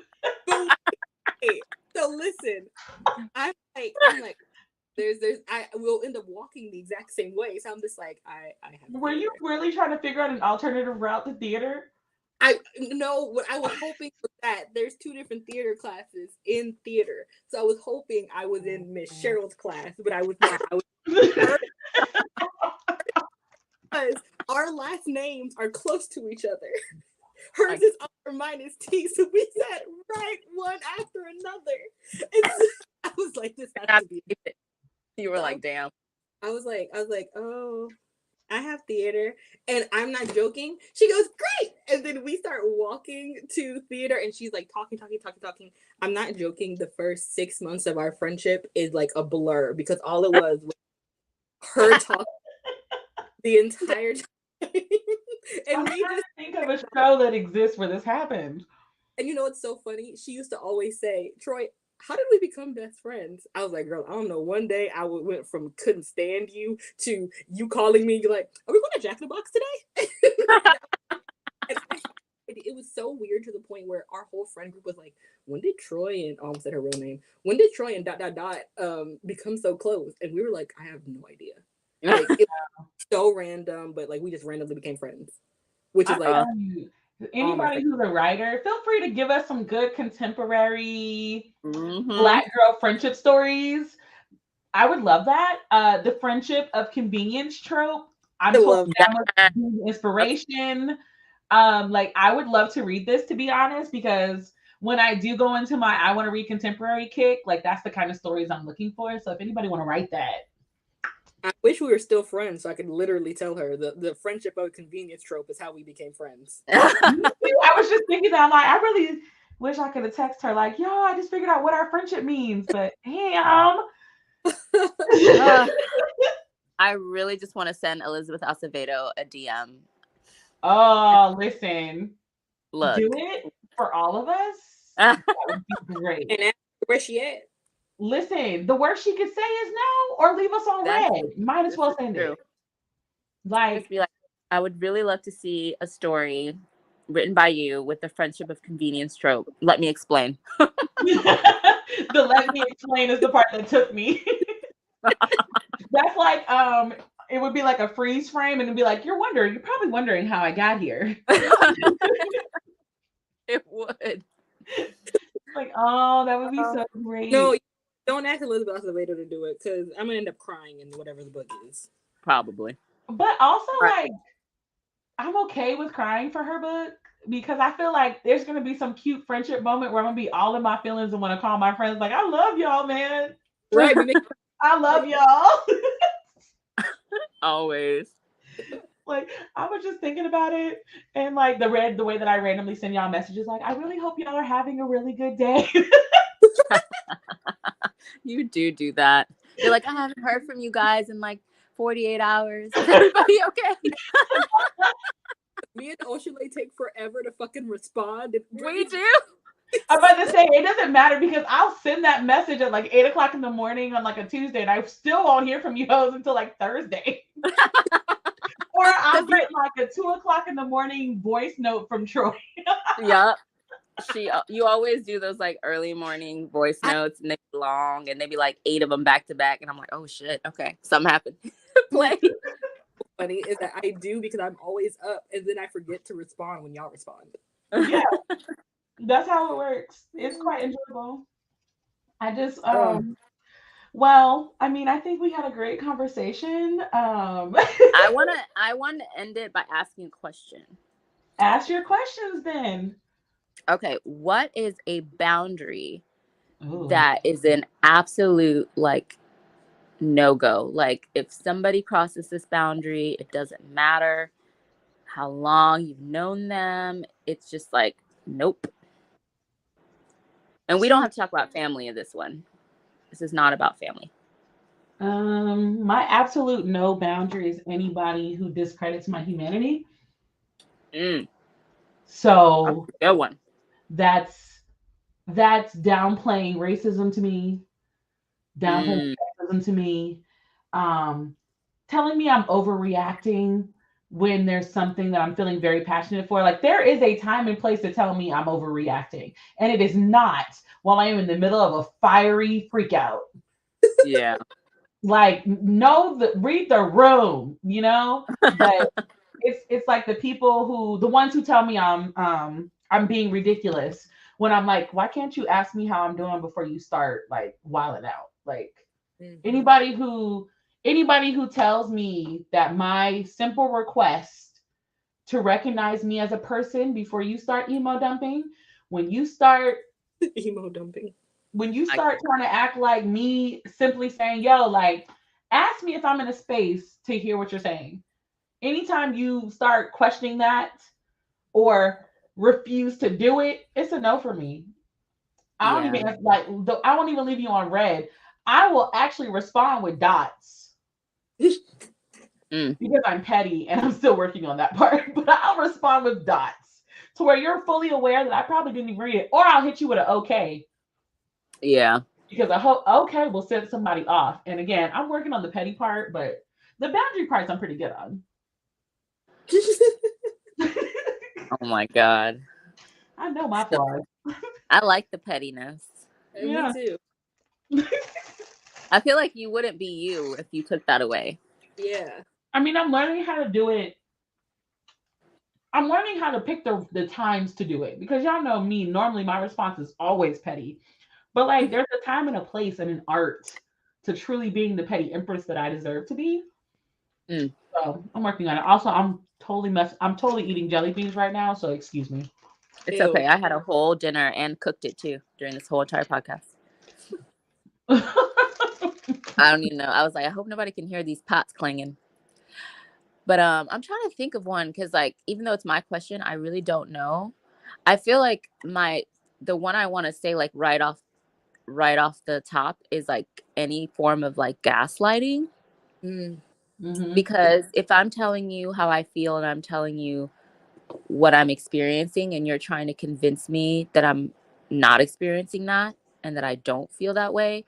Hey, so listen, I'm like, I will end up walking the exact same way. So I'm just like, I have Were you theater. really trying to figure out an alternative route to theater? I know what I was hoping was that there's 2 different theater classes in theater. So I was hoping I was in Miss Cheryl's class, but I was not. I was because our last names are close to each other. Hers is R, mine is T, so we sat right one after another. And so I was like, this has to be. You were like, damn. I was like, oh, I have theater, and I'm not joking. She goes, great, and then we start walking to theater, and she's like talking. I'm not joking. The first 6 months of our friendship is like a blur because all it was her talking the entire time. And I'm we trying just to think of a show that exists where this happened. and you know what's so funny? She used to always say, Troy, how did we become best friends? I was like, girl, I don't know. One day I went from couldn't stand you to you calling me. You're like, are we going to Jack in the Box today? And it was so weird to the point where our whole friend group was like, when did Troy and I almost said her real name? When did Troy and ... become so close? And we were like, I have no idea. Like it was so random, but like we just randomly became friends, which is like Anybody who's a writer, feel free to give us some good contemporary Mhm. Black girl friendship stories. I would love that. The friendship of convenience trope. I'm I told love that was the inspiration. Like I would love to read this, to be honest, because when I do go into my I want to read contemporary kick, like that's the kind of stories I'm looking for. So if anybody want to write that, I wish we were still friends so I could literally tell her the friendship of convenience trope is how we became friends. I was just thinking that I'm like, I really wish I could have texted her like, yo, I just figured out what our friendship means, but damn. I really just want to send Elizabeth Acevedo a DM. Oh, listen. Look. Do it for all of us. That would be great. And where she at? Listen, the worst she could say is no or leave us on red. Might as well send it. Like, just be like, I would really love to see a story written by you with the friendship of convenience trope. Let me explain. the let me explain is the part that took me. That's like it would be like a freeze frame and it'd be like, you're probably wondering how I got here. It would. Like, oh, that would be so great. No, don't ask Elizabeth Acevedo to do it because I'm gonna end up crying in whatever the book is. Probably. But also, like, I'm okay with crying for her book because I feel like there's gonna be some cute friendship moment where I'm gonna be all in my feelings and want to call my friends like, I love y'all, man. Right. I love y'all. Always. Like I was just thinking about it, and like the way that I randomly send y'all messages, like I really hope y'all are having a really good day. You do that. You're like, I haven't heard from you guys in like 48 hours. Is everybody okay? Me and Oshule take forever to fucking respond. We do. I'm about to say it doesn't matter because I'll send that message at like 8:00 in the morning on like a Tuesday, and I still won't hear from you hoes until like Thursday. Or I'll get like a 2:00 in the morning voice note from Troy. Yep. You always do those like early morning voice notes, and they be long, and they be like 8 of them back to back, and I'm like, oh shit, okay, something happened. Play. Funny is that I do because I'm always up, and then I forget to respond when y'all respond. Yeah, that's how it works. It's quite enjoyable. I just well, I mean, I think we had a great conversation. I want to end it by asking a question. Ask your questions then. Okay, what is a boundary that is an absolute like no-go? Like if somebody crosses this boundary, it doesn't matter how long you've known them. It's just like, nope. And we don't have to talk about family in this one. This is not about family. My absolute no boundary is anybody who discredits my humanity. So good one. That's downplaying racism to me, downplaying sexism to me, telling me I'm overreacting when there's something that I'm feeling very passionate for. Like there is a time and place to tell me I'm overreacting, and it is not while I am in the middle of a fiery freak out. Yeah. Like read the room, you know. But it's like the ones who tell me I'm being ridiculous when I'm like, why can't you ask me how I'm doing before you start like wilding out? Like Mhm. anybody who tells me that my simple request to recognize me as a person before you start emo dumping, when you start Emo dumping. when you I, start trying to act like me simply saying, yo, like ask me if I'm in a space to hear what you're saying. Anytime you start questioning that or refuse to do it, it's a no for me. I don't yeah. even like I won't even leave you on red. I will actually respond with dots Mm, because I'm petty and I'm still working on that part. But I'll respond with dots to where you're fully aware that I probably didn't even read it, or I'll hit you with an okay yeah. because I hope okay will set somebody off. And again, I'm working on the petty part, but the boundary parts I'm pretty good on. Oh my God. I know my So flaws. I like the pettiness. Me Yeah. too. I feel like you wouldn't be you if you took that away. Yeah. I mean, I'm learning how to do it. I'm learning how to pick the times to do it because y'all know me. Normally, my response is always petty, but like there's a time and a place and an art to truly being the petty empress that I deserve to be. Mm, So I'm working on it. Also, I'm totally eating jelly beans right now, so excuse me. it's Ew. okay. I had a whole dinner and cooked it too during this whole entire podcast. I don't even know. I was like, I hope nobody can hear these pots clanging. But I'm trying to think of one because like even though it's my question, I really don't know. I feel like the one I want to say like right off the top is like any form of like gaslighting. Mm. hmm Because if I'm telling you how I feel and I'm telling you what I'm experiencing and you're trying to convince me that I'm not experiencing that and that I don't feel that way,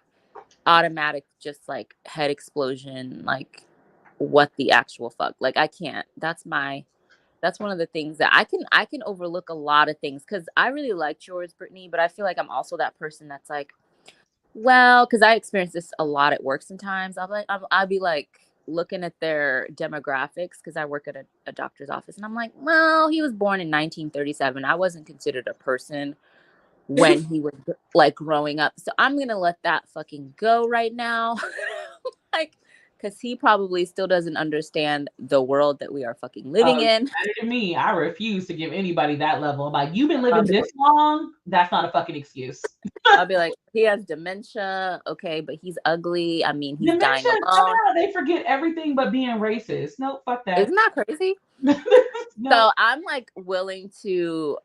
automatic just like head explosion, like what the actual fuck? Like I can't. That's one of the things that I can overlook a lot of things because I really liked yours, Brittany, but I feel like I'm also that person that's like, well, because I experience this a lot at work sometimes. I'll be like looking at their demographics because I work at a doctor's office, and I'm like, well, he was born in 1937. I wasn't considered a person when he was like growing up, so I'm gonna let that fucking go right now, like, because he probably still doesn't understand the world that we are fucking living Oh, in. better than me. I refuse to give anybody that level. I'm like, you've been I'll living be, this long. That's not a fucking excuse. I'll be like, he has dementia, okay, but he's ugly. I mean, he's dying Dementia, alone. somehow they forget everything but being racist. Nope, fuck that. Isn't that crazy? No. So I'm like willing to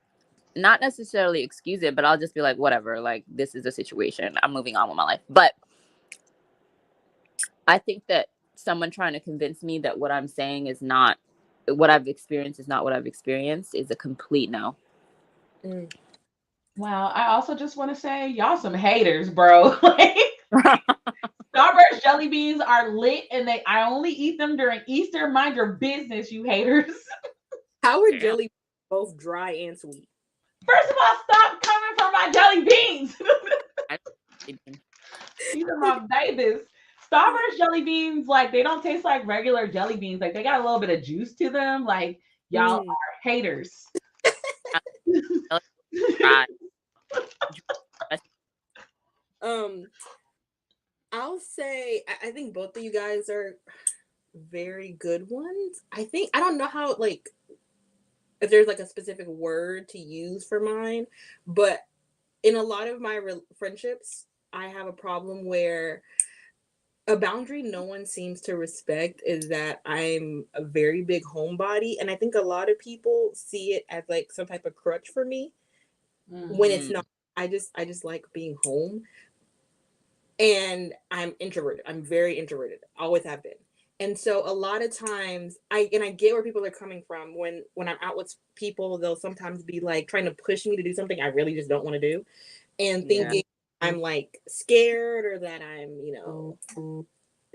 not necessarily excuse it, but I'll just be like, whatever, like this is a situation. I'm moving on with my life. But I think that someone trying to convince me that what I'm saying is not what I've experienced is not what I've experienced is a complete no. Mm. Wow. I also just want to say, y'all some haters, bro. Like Starburst jelly beans are lit and I only eat them during Easter. Mind your business, you haters. How are Damn. jelly both dry and sweet? First of all, stop coming for my jelly beans. I- These are my babies. Starburst jelly beans, like they don't taste like regular jelly beans. Like they got a little bit of juice to them. Like y'all Mm. are haters. Right. Um, I'll say I think both of you guys are very good ones. I think I don't know how like if there's like a specific word to use for mine, but in a lot of my friendships, I have a problem where a boundary no one seems to respect is that I'm a very big homebody, and I think a lot of people see it as like some type of crutch for me when it's Mm, not. I just like being home, and I'm introverted. I'm very introverted. Always have been. And so a lot of times I get where people are coming from when I'm out with people, they'll sometimes be like trying to push me to do something I really just don't want to do and yeah. thinking I'm like scared or that I'm,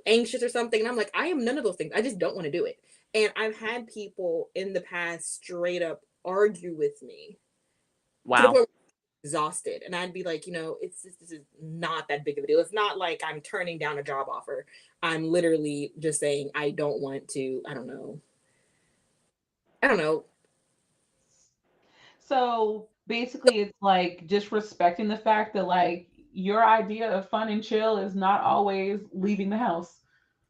anxious or something. And I'm like, I am none of those things. I just don't want to do it. And I've had people in the past straight up argue with me to the Wow. point where I'm exhausted. And I'd be like, this is not that big of a deal. It's not like I'm turning down a job offer. I'm literally just saying I don't want to, I don't know. So basically, it's like just respecting the fact that like your idea of fun and chill is not always leaving the house.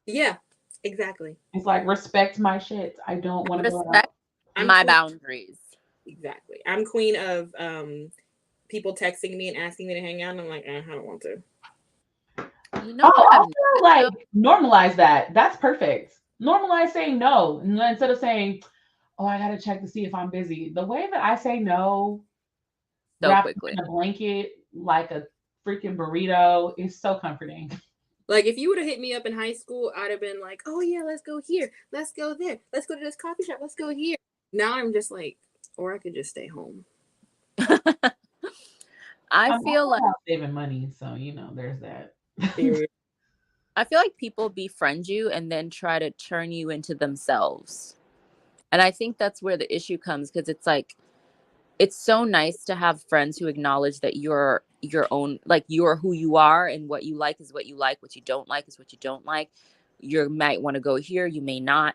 Yeah, exactly. It's like respect my shit. I don't want to go Respect out. I'm my queen. boundaries. Exactly. I'm queen of people texting me and asking me to hang out. And I'm like, I don't want to. You know what I I've feel noticed, like normalize that. That's perfect. Normalize saying no. And then instead of saying, oh, I gotta check to see if I'm busy. The way that I say no, so wrapped quickly. in a blanket like a freaking burrito, is so comforting. Like if you would have hit me up in high school, I'd have been like, oh yeah, let's go here, let's go there, let's go to this coffee shop, let's go here. Now I'm just like, or I could just stay home. I I'm feel all like about saving money, so there's that. Period. I feel like people befriend you and then try to turn you into themselves. And I think that's where the issue comes, because it's like it's so nice to have friends who acknowledge that you're your own, like you're who you are, and what you like is what you like, what you don't like is what you don't like. You might want to go here, you may not.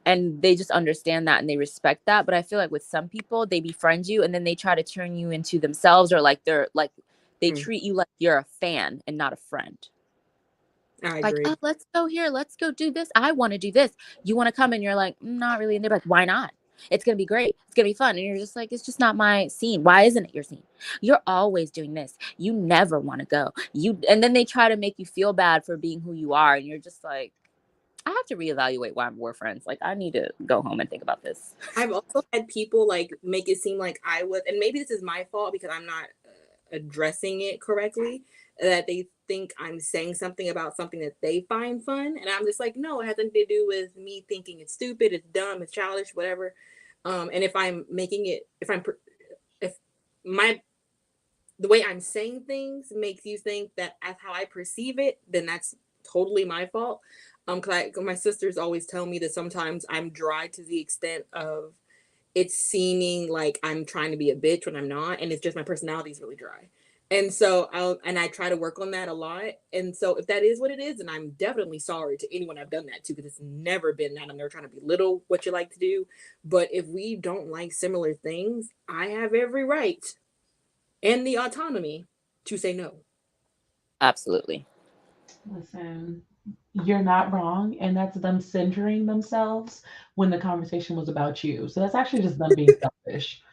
And they just understand that and they respect that. But I feel like with some people, they befriend you and then they try to turn you into themselves, or like they treat you like you're a fan and not a friend. I Like, agree. oh, let's go here, let's go do this, I want to do this, you want to come? And you're like, not really. And they're like, why not? It's gonna be great, it's gonna be fun. And you're just like, it's just not my scene. Why isn't it your scene? You're always doing this, you never want to go. And then they try to make you feel bad for being who you are, and you're just like, I have to reevaluate why we're friends. Like, I need to go home and think about this. I've also had people like make it seem like I was, and maybe this is my fault because I'm not addressing it correctly, that they think I'm saying something about something that they find fun. And I'm just like, no, it has nothing to do with me thinking it's stupid, it's dumb, it's childish, whatever. And if I'm making it, if my, the way I'm saying things makes you think that that's how I perceive it, then that's totally my fault. Cause my sisters always tell me that sometimes I'm dry to the extent of it's seeming like I'm trying to be a bitch when I'm not, and it's just my personality is really dry. And so I try to work on that a lot. And so if that is what it is, then I'm definitely sorry to anyone I've done that to, because it's never been that. I'm never trying to belittle what you like to do. But if we don't like similar things, I have every right and the autonomy to say no. Absolutely. Listen, you're not wrong, and that's them centering themselves when the conversation was about you. So that's actually just them being selfish.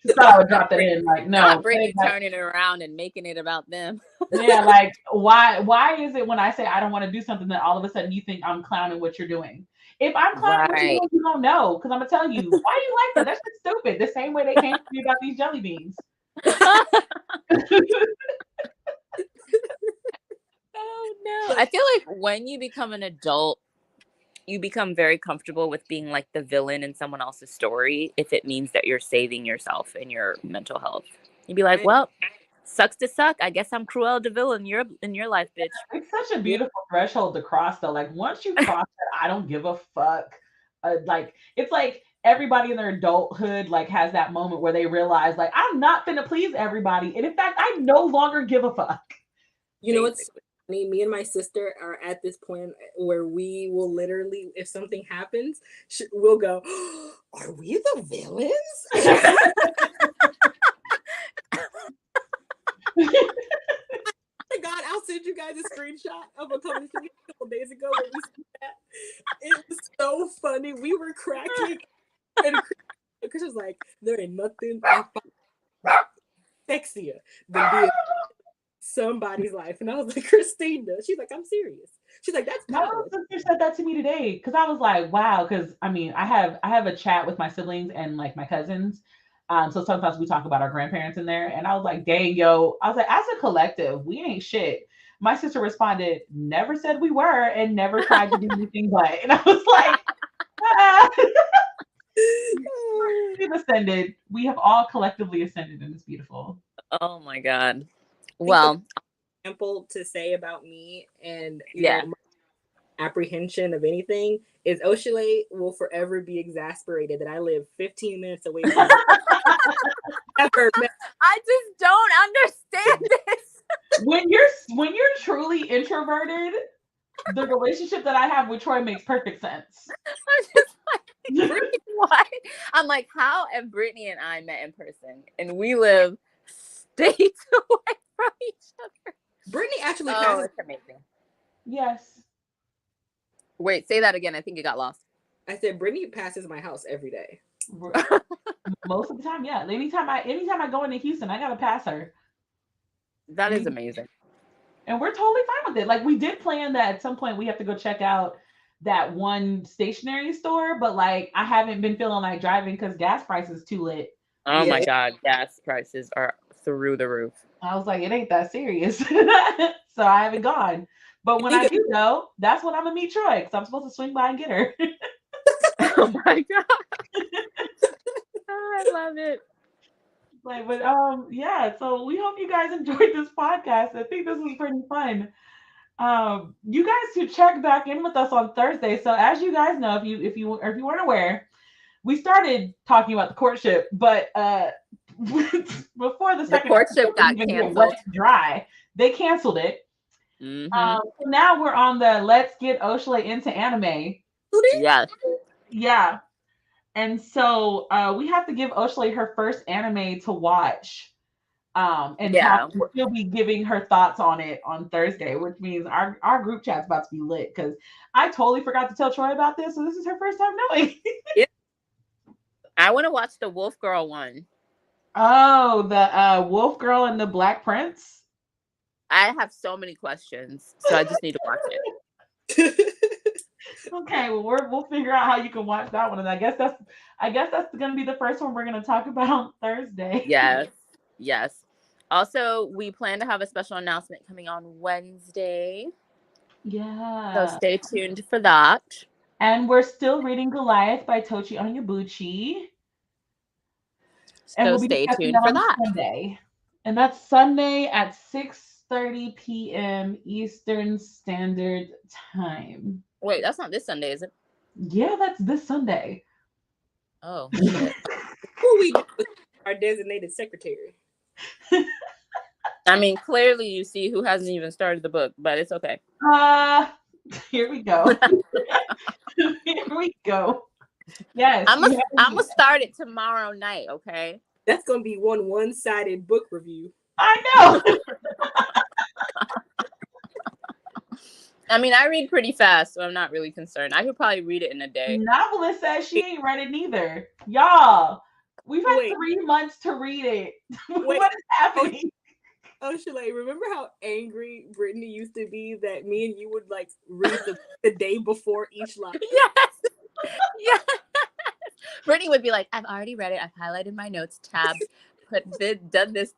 Just thought I would drop that in. Like, Not no, turning it around and making it about them. yeah, like why is it when I say I don't want to do something that all of a sudden you think I'm clowning what you're doing? If I'm clowning what you're Right. doing, you don't know, because I'm gonna tell you why do you like that. That's just stupid. The same way they came to me about these jelly beans. Oh no. I feel like when you become an adult, you become very comfortable with being like the villain in someone else's story if it means that you're saving yourself and your mental health. You'd be like, Right. well, sucks to suck. I guess I'm Cruella de Vil in your life, bitch. It's such a Yeah. beautiful threshold to cross, though. Like once you cross that, I don't give a fuck. Like it's like everybody in their adulthood like has that moment where they realize like I'm not gonna please everybody, and in fact, I no longer give a fuck. You know what's funny? Me and my sister are at this point where we will literally, if something happens, we'll go, "Are we the villains?" My God, I'll send you guys a screenshot of a conversation a couple days ago where we said that. It was so funny. We were cracking, and Chris was like, "There ain't nothing sexier than being somebody's life." And I was like, Christina. She's like, I'm serious. She's like, that's My power. little sister said that to me today because I was like, wow. Because I mean, I have a chat with my siblings and like my cousins. So sometimes we talk about our grandparents in there, and I was like, dang, yo, I was like, as a collective, we ain't shit. My sister responded, never said we were, and never tried to do anything but. And I was like, ah. We've ascended. We have all collectively ascended, and it's beautiful. Oh my God. Well, Well, example to say about me, and yeah. apprehension of anything is Oshile will forever be exasperated that I live 15 minutes away from her. Ever met. I just don't understand this. When you're truly introverted, the relationship that I have with Troy makes perfect sense. I'm just like, what? I'm like, how have Brittany and I met in person, and we live states away from each other? Brittany actually Oh, passes. it's amazing. Yes. Wait, say that again. I think it got lost. I said Brittany passes my house every day. Most of the time, yeah. Anytime I go into Houston, I gotta pass her. That is amazing. And we're totally fine with it. Like, we did plan that at some point we have to go check out that one stationery store, but like I haven't been feeling like driving because gas prices too lit. Oh Yeah. my God, gas prices are through the roof. I was like, it ain't that serious. So I haven't gone. But when I do go, that's when I'm gonna meet Troy, because I'm supposed to swing by and get her. Oh my God. I love it. Like, but yeah, so we hope you guys enjoyed this podcast. I think this was pretty fun. You guys should check back in with us on Thursday. So as you guys know, if you weren't aware, we started talking about the courtship, but before the second courtship got even canceled. wet to dry, they canceled it. Mhm. So now we're on the Let's Get Oshile into Anime. Yes. Yeah. And so we have to give Oshile her first anime to watch. And Yeah. she'll be giving her thoughts on it on Thursday, which means our group chat's about to be lit, because I totally forgot to tell Troy about this. So this is her first time knowing. I want to watch the Wolf Girl one. Oh, the Wolf Girl and the Black Prince. I have so many questions, so I just need to watch it. Okay, well we'll figure out how you can watch that one, and I guess that's gonna be the first one we're gonna talk about on Thursday. Yes. Also, we plan to have a special announcement coming on Wednesday, Yeah. so stay tuned for that. And we're still reading Goliath by Tochi Onyebuchi. And So we'll be stay discussing tuned for on that. Sunday. And that's Sunday at 6:30 p.m. Eastern Standard Time. Wait, that's not this Sunday, is it? Yeah, that's this Sunday. Oh, shit. Who we do with our designated secretary? I mean, clearly you see who hasn't even started the book, but it's okay. Here we go. Here we go. Yes. I'm gonna start it tomorrow night, okay? That's gonna be one-sided book review. I know. I mean, I read pretty fast, so I'm not really concerned. I could probably read it in a day. Novelist says she ain't read it neither. Y'all, we've had Wait. 3 months to read it. Wait. What is happening? Oh, Shalay, remember how angry Brittany used to be that me and you would like read the day before each line? Yes. Yes. Brittany would be like, I've already read it. I've highlighted my notes tabs, done this.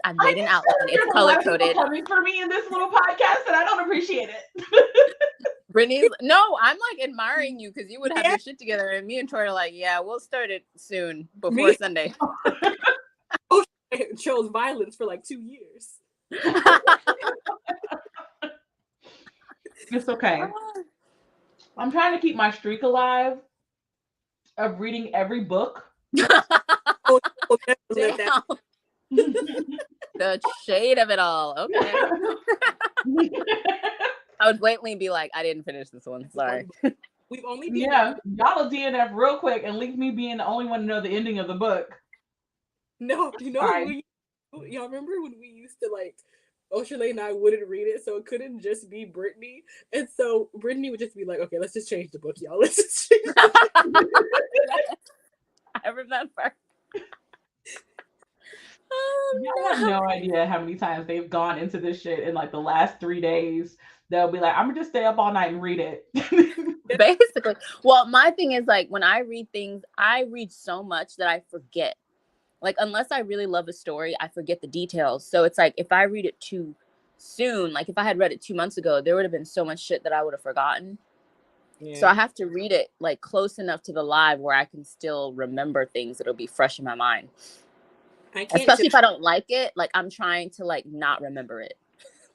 I've made an outline. It's color coded. Coming for me in this little podcast, and I don't appreciate it. Brittany's no, I'm like admiring you because you would have your shit together, and me and Troy are like, yeah, we'll start it soon before Sunday. Chose violence for like 2 years. It's okay. I'm trying to keep my streak alive of reading every book. Oh, let that- The shade of it all. Okay. I would blatantly be like, I didn't finish this one. Sorry. We've only y'all will DNF real quick and leave me being the only one to know the ending of the book. No, you know, y'all remember when we used to like, Oshile and I wouldn't read it, so it couldn't just be Brittany. And so Brittany would just be like, okay, let's just change the book, y'all. Let's just change the book. I remember. Y'all have no idea how many times they've gone into this shit in like the last 3 days. They'll be like, I'm gonna just stay up all night and read it. Basically. Well, my thing is like when I read things, I read so much that I forget. Like, unless I really love a story, I forget the details. So it's like, if I read it too soon, like if I had read it 2 months ago, there would have been so much shit that I would have forgotten. Yeah. So I have to read it like close enough to the live where I can still remember things that'll be fresh in my mind. Especially if I don't like it, like I'm trying to like not remember it.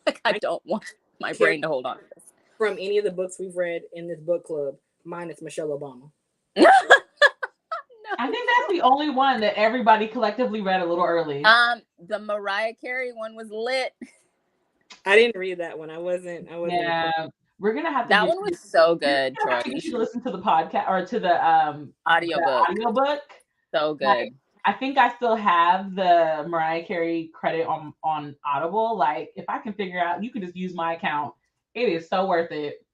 Like I don't want my brain to hold on to this. from any of the books we've read in this book club, minus Michelle Obama. I think that's the only one that everybody collectively read a little early. The Mariah Carey one was lit. I didn't read that one. I wasn't. Yeah, we're gonna have to. That one was so good, Troy. Troy. You should listen to the podcast or to the Audiobook. audiobook. So good. Like, I think I still have the Mariah Carey credit on Audible. Like, if I can figure out, you can just use my account. It is so worth it.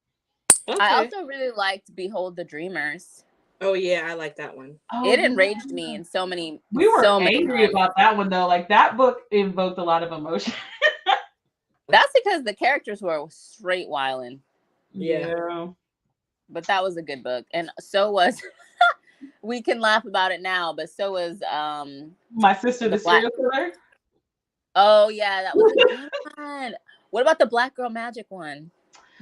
Okay. I also really liked Behold the Dreamers. Oh yeah, I like that one. Oh, It enraged me in so many. We were so many angry times. about that one though. Like that book invoked a lot of emotion. That's because the characters were straight wilding. Yeah. But that was a good book, and so was. We can laugh about it now, but so was My Sister the Serial Killer. Oh yeah, that was a good one. What about the Black Girl Magic one?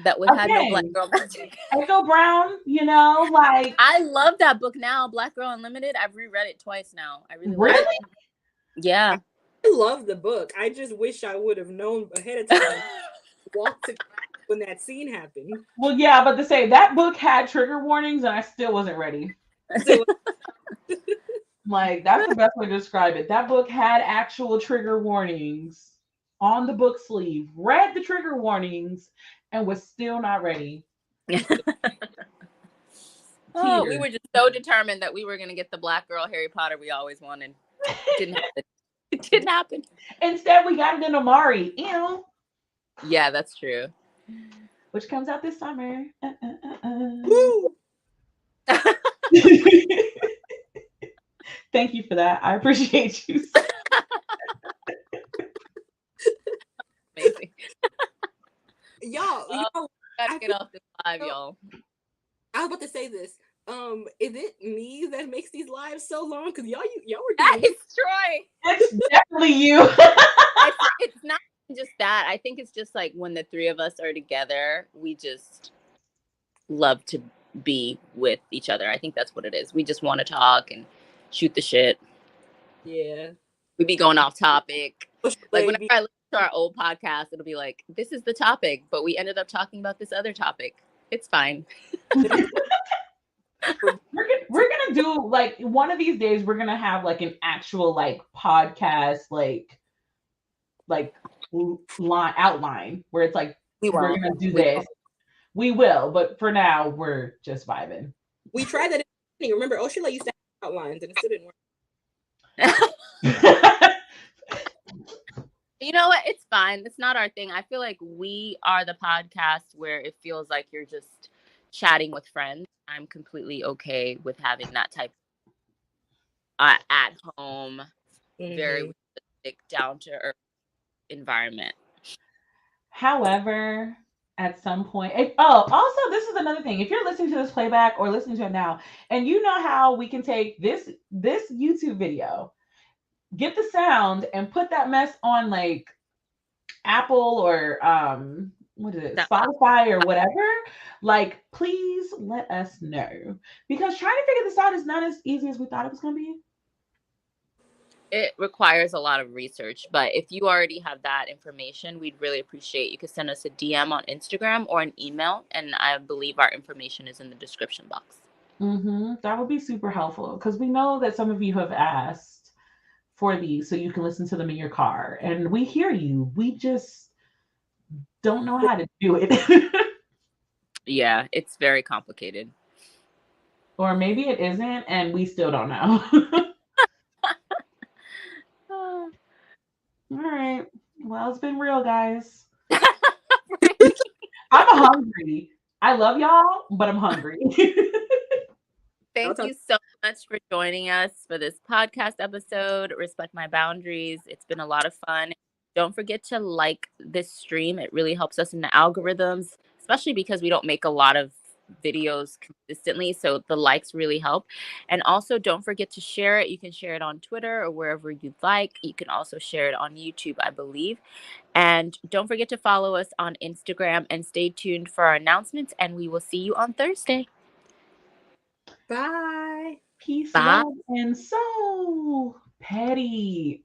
That we had no Black Girl Magic. Echo Brown, you know, like I love that book now. Black Girl Unlimited. I've reread it twice now. I really love it. Yeah. I love the book. I just wish I would have known ahead of time when that scene happened. Well, yeah, but to say that book had trigger warnings and I still wasn't ready. Like that's the best way to describe it. That book had actual trigger warnings on the book sleeve, read the trigger warnings, and was still not ready. Oh, we were just so determined that we were going to get the Black girl Harry Potter we always wanted. It didn't happen. It didn't happen. Instead, we got it in Amari. Ew. Yeah, that's true. Which comes out this summer. Woo! Thank you for that. I appreciate you. Amazing. Y'all, gotta get off this live, y'all. I was about to say this. Is it me that makes these lives so long? Because y'all were That doing is Troy. It's definitely you. It's not just that. I think it's just like when the three of us are together, we just love to be with each other. I think that's what it is. We just want to talk and shoot the shit. Yeah. We be going off topic. Like whenever I listen to our old podcast, it'll be like, this is the topic, but we ended up talking about this other topic. It's fine. We're gonna do like one of these days we're gonna have like an actual like podcast like line outline where it's like we're gonna do this. We will, but for now we're just vibing. We tried that. Remember, Oshila used to have outlines and it still didn't work. You know what? It's fine. It's not our thing. I feel like we are the podcast where it feels like you're just chatting with friends. I'm completely okay with having that type of at home, very realistic, down to earth environment. However, at some point, also this is another thing. If you're listening to this playback or listening to it now, and you know how we can take this YouTube video, get the sound and put that mess on like Apple or what is it, Spotify or whatever, like please let us know, because trying to figure this out is not as easy as we thought it was going to be. It requires a lot of research, but if you already have that information, we'd really appreciate you could send us a DM on Instagram or an email, and I believe our information is in the description box. That would be super helpful, because we know that some of you have asked for these so you can listen to them in your car, and we hear you. We just don't know how to do it. Yeah, it's very complicated. Or maybe it isn't, and we still don't know. All right. Well, it's been real, guys. I'm hungry. I love y'all, but I'm hungry. Thank you so much for joining us for this podcast episode, Respect My Boundaries. It's been a lot of fun. Don't forget to like this stream. It really helps us in the algorithms, especially because we don't make a lot of videos consistently. So the likes really help. And also don't forget to share it. You can share it on Twitter or wherever you'd like. You can also share it on YouTube, I believe. And don't forget to follow us on Instagram and stay tuned for our announcements. And we will see you on Thursday. Bye. Peace, Bye. love, and so petty.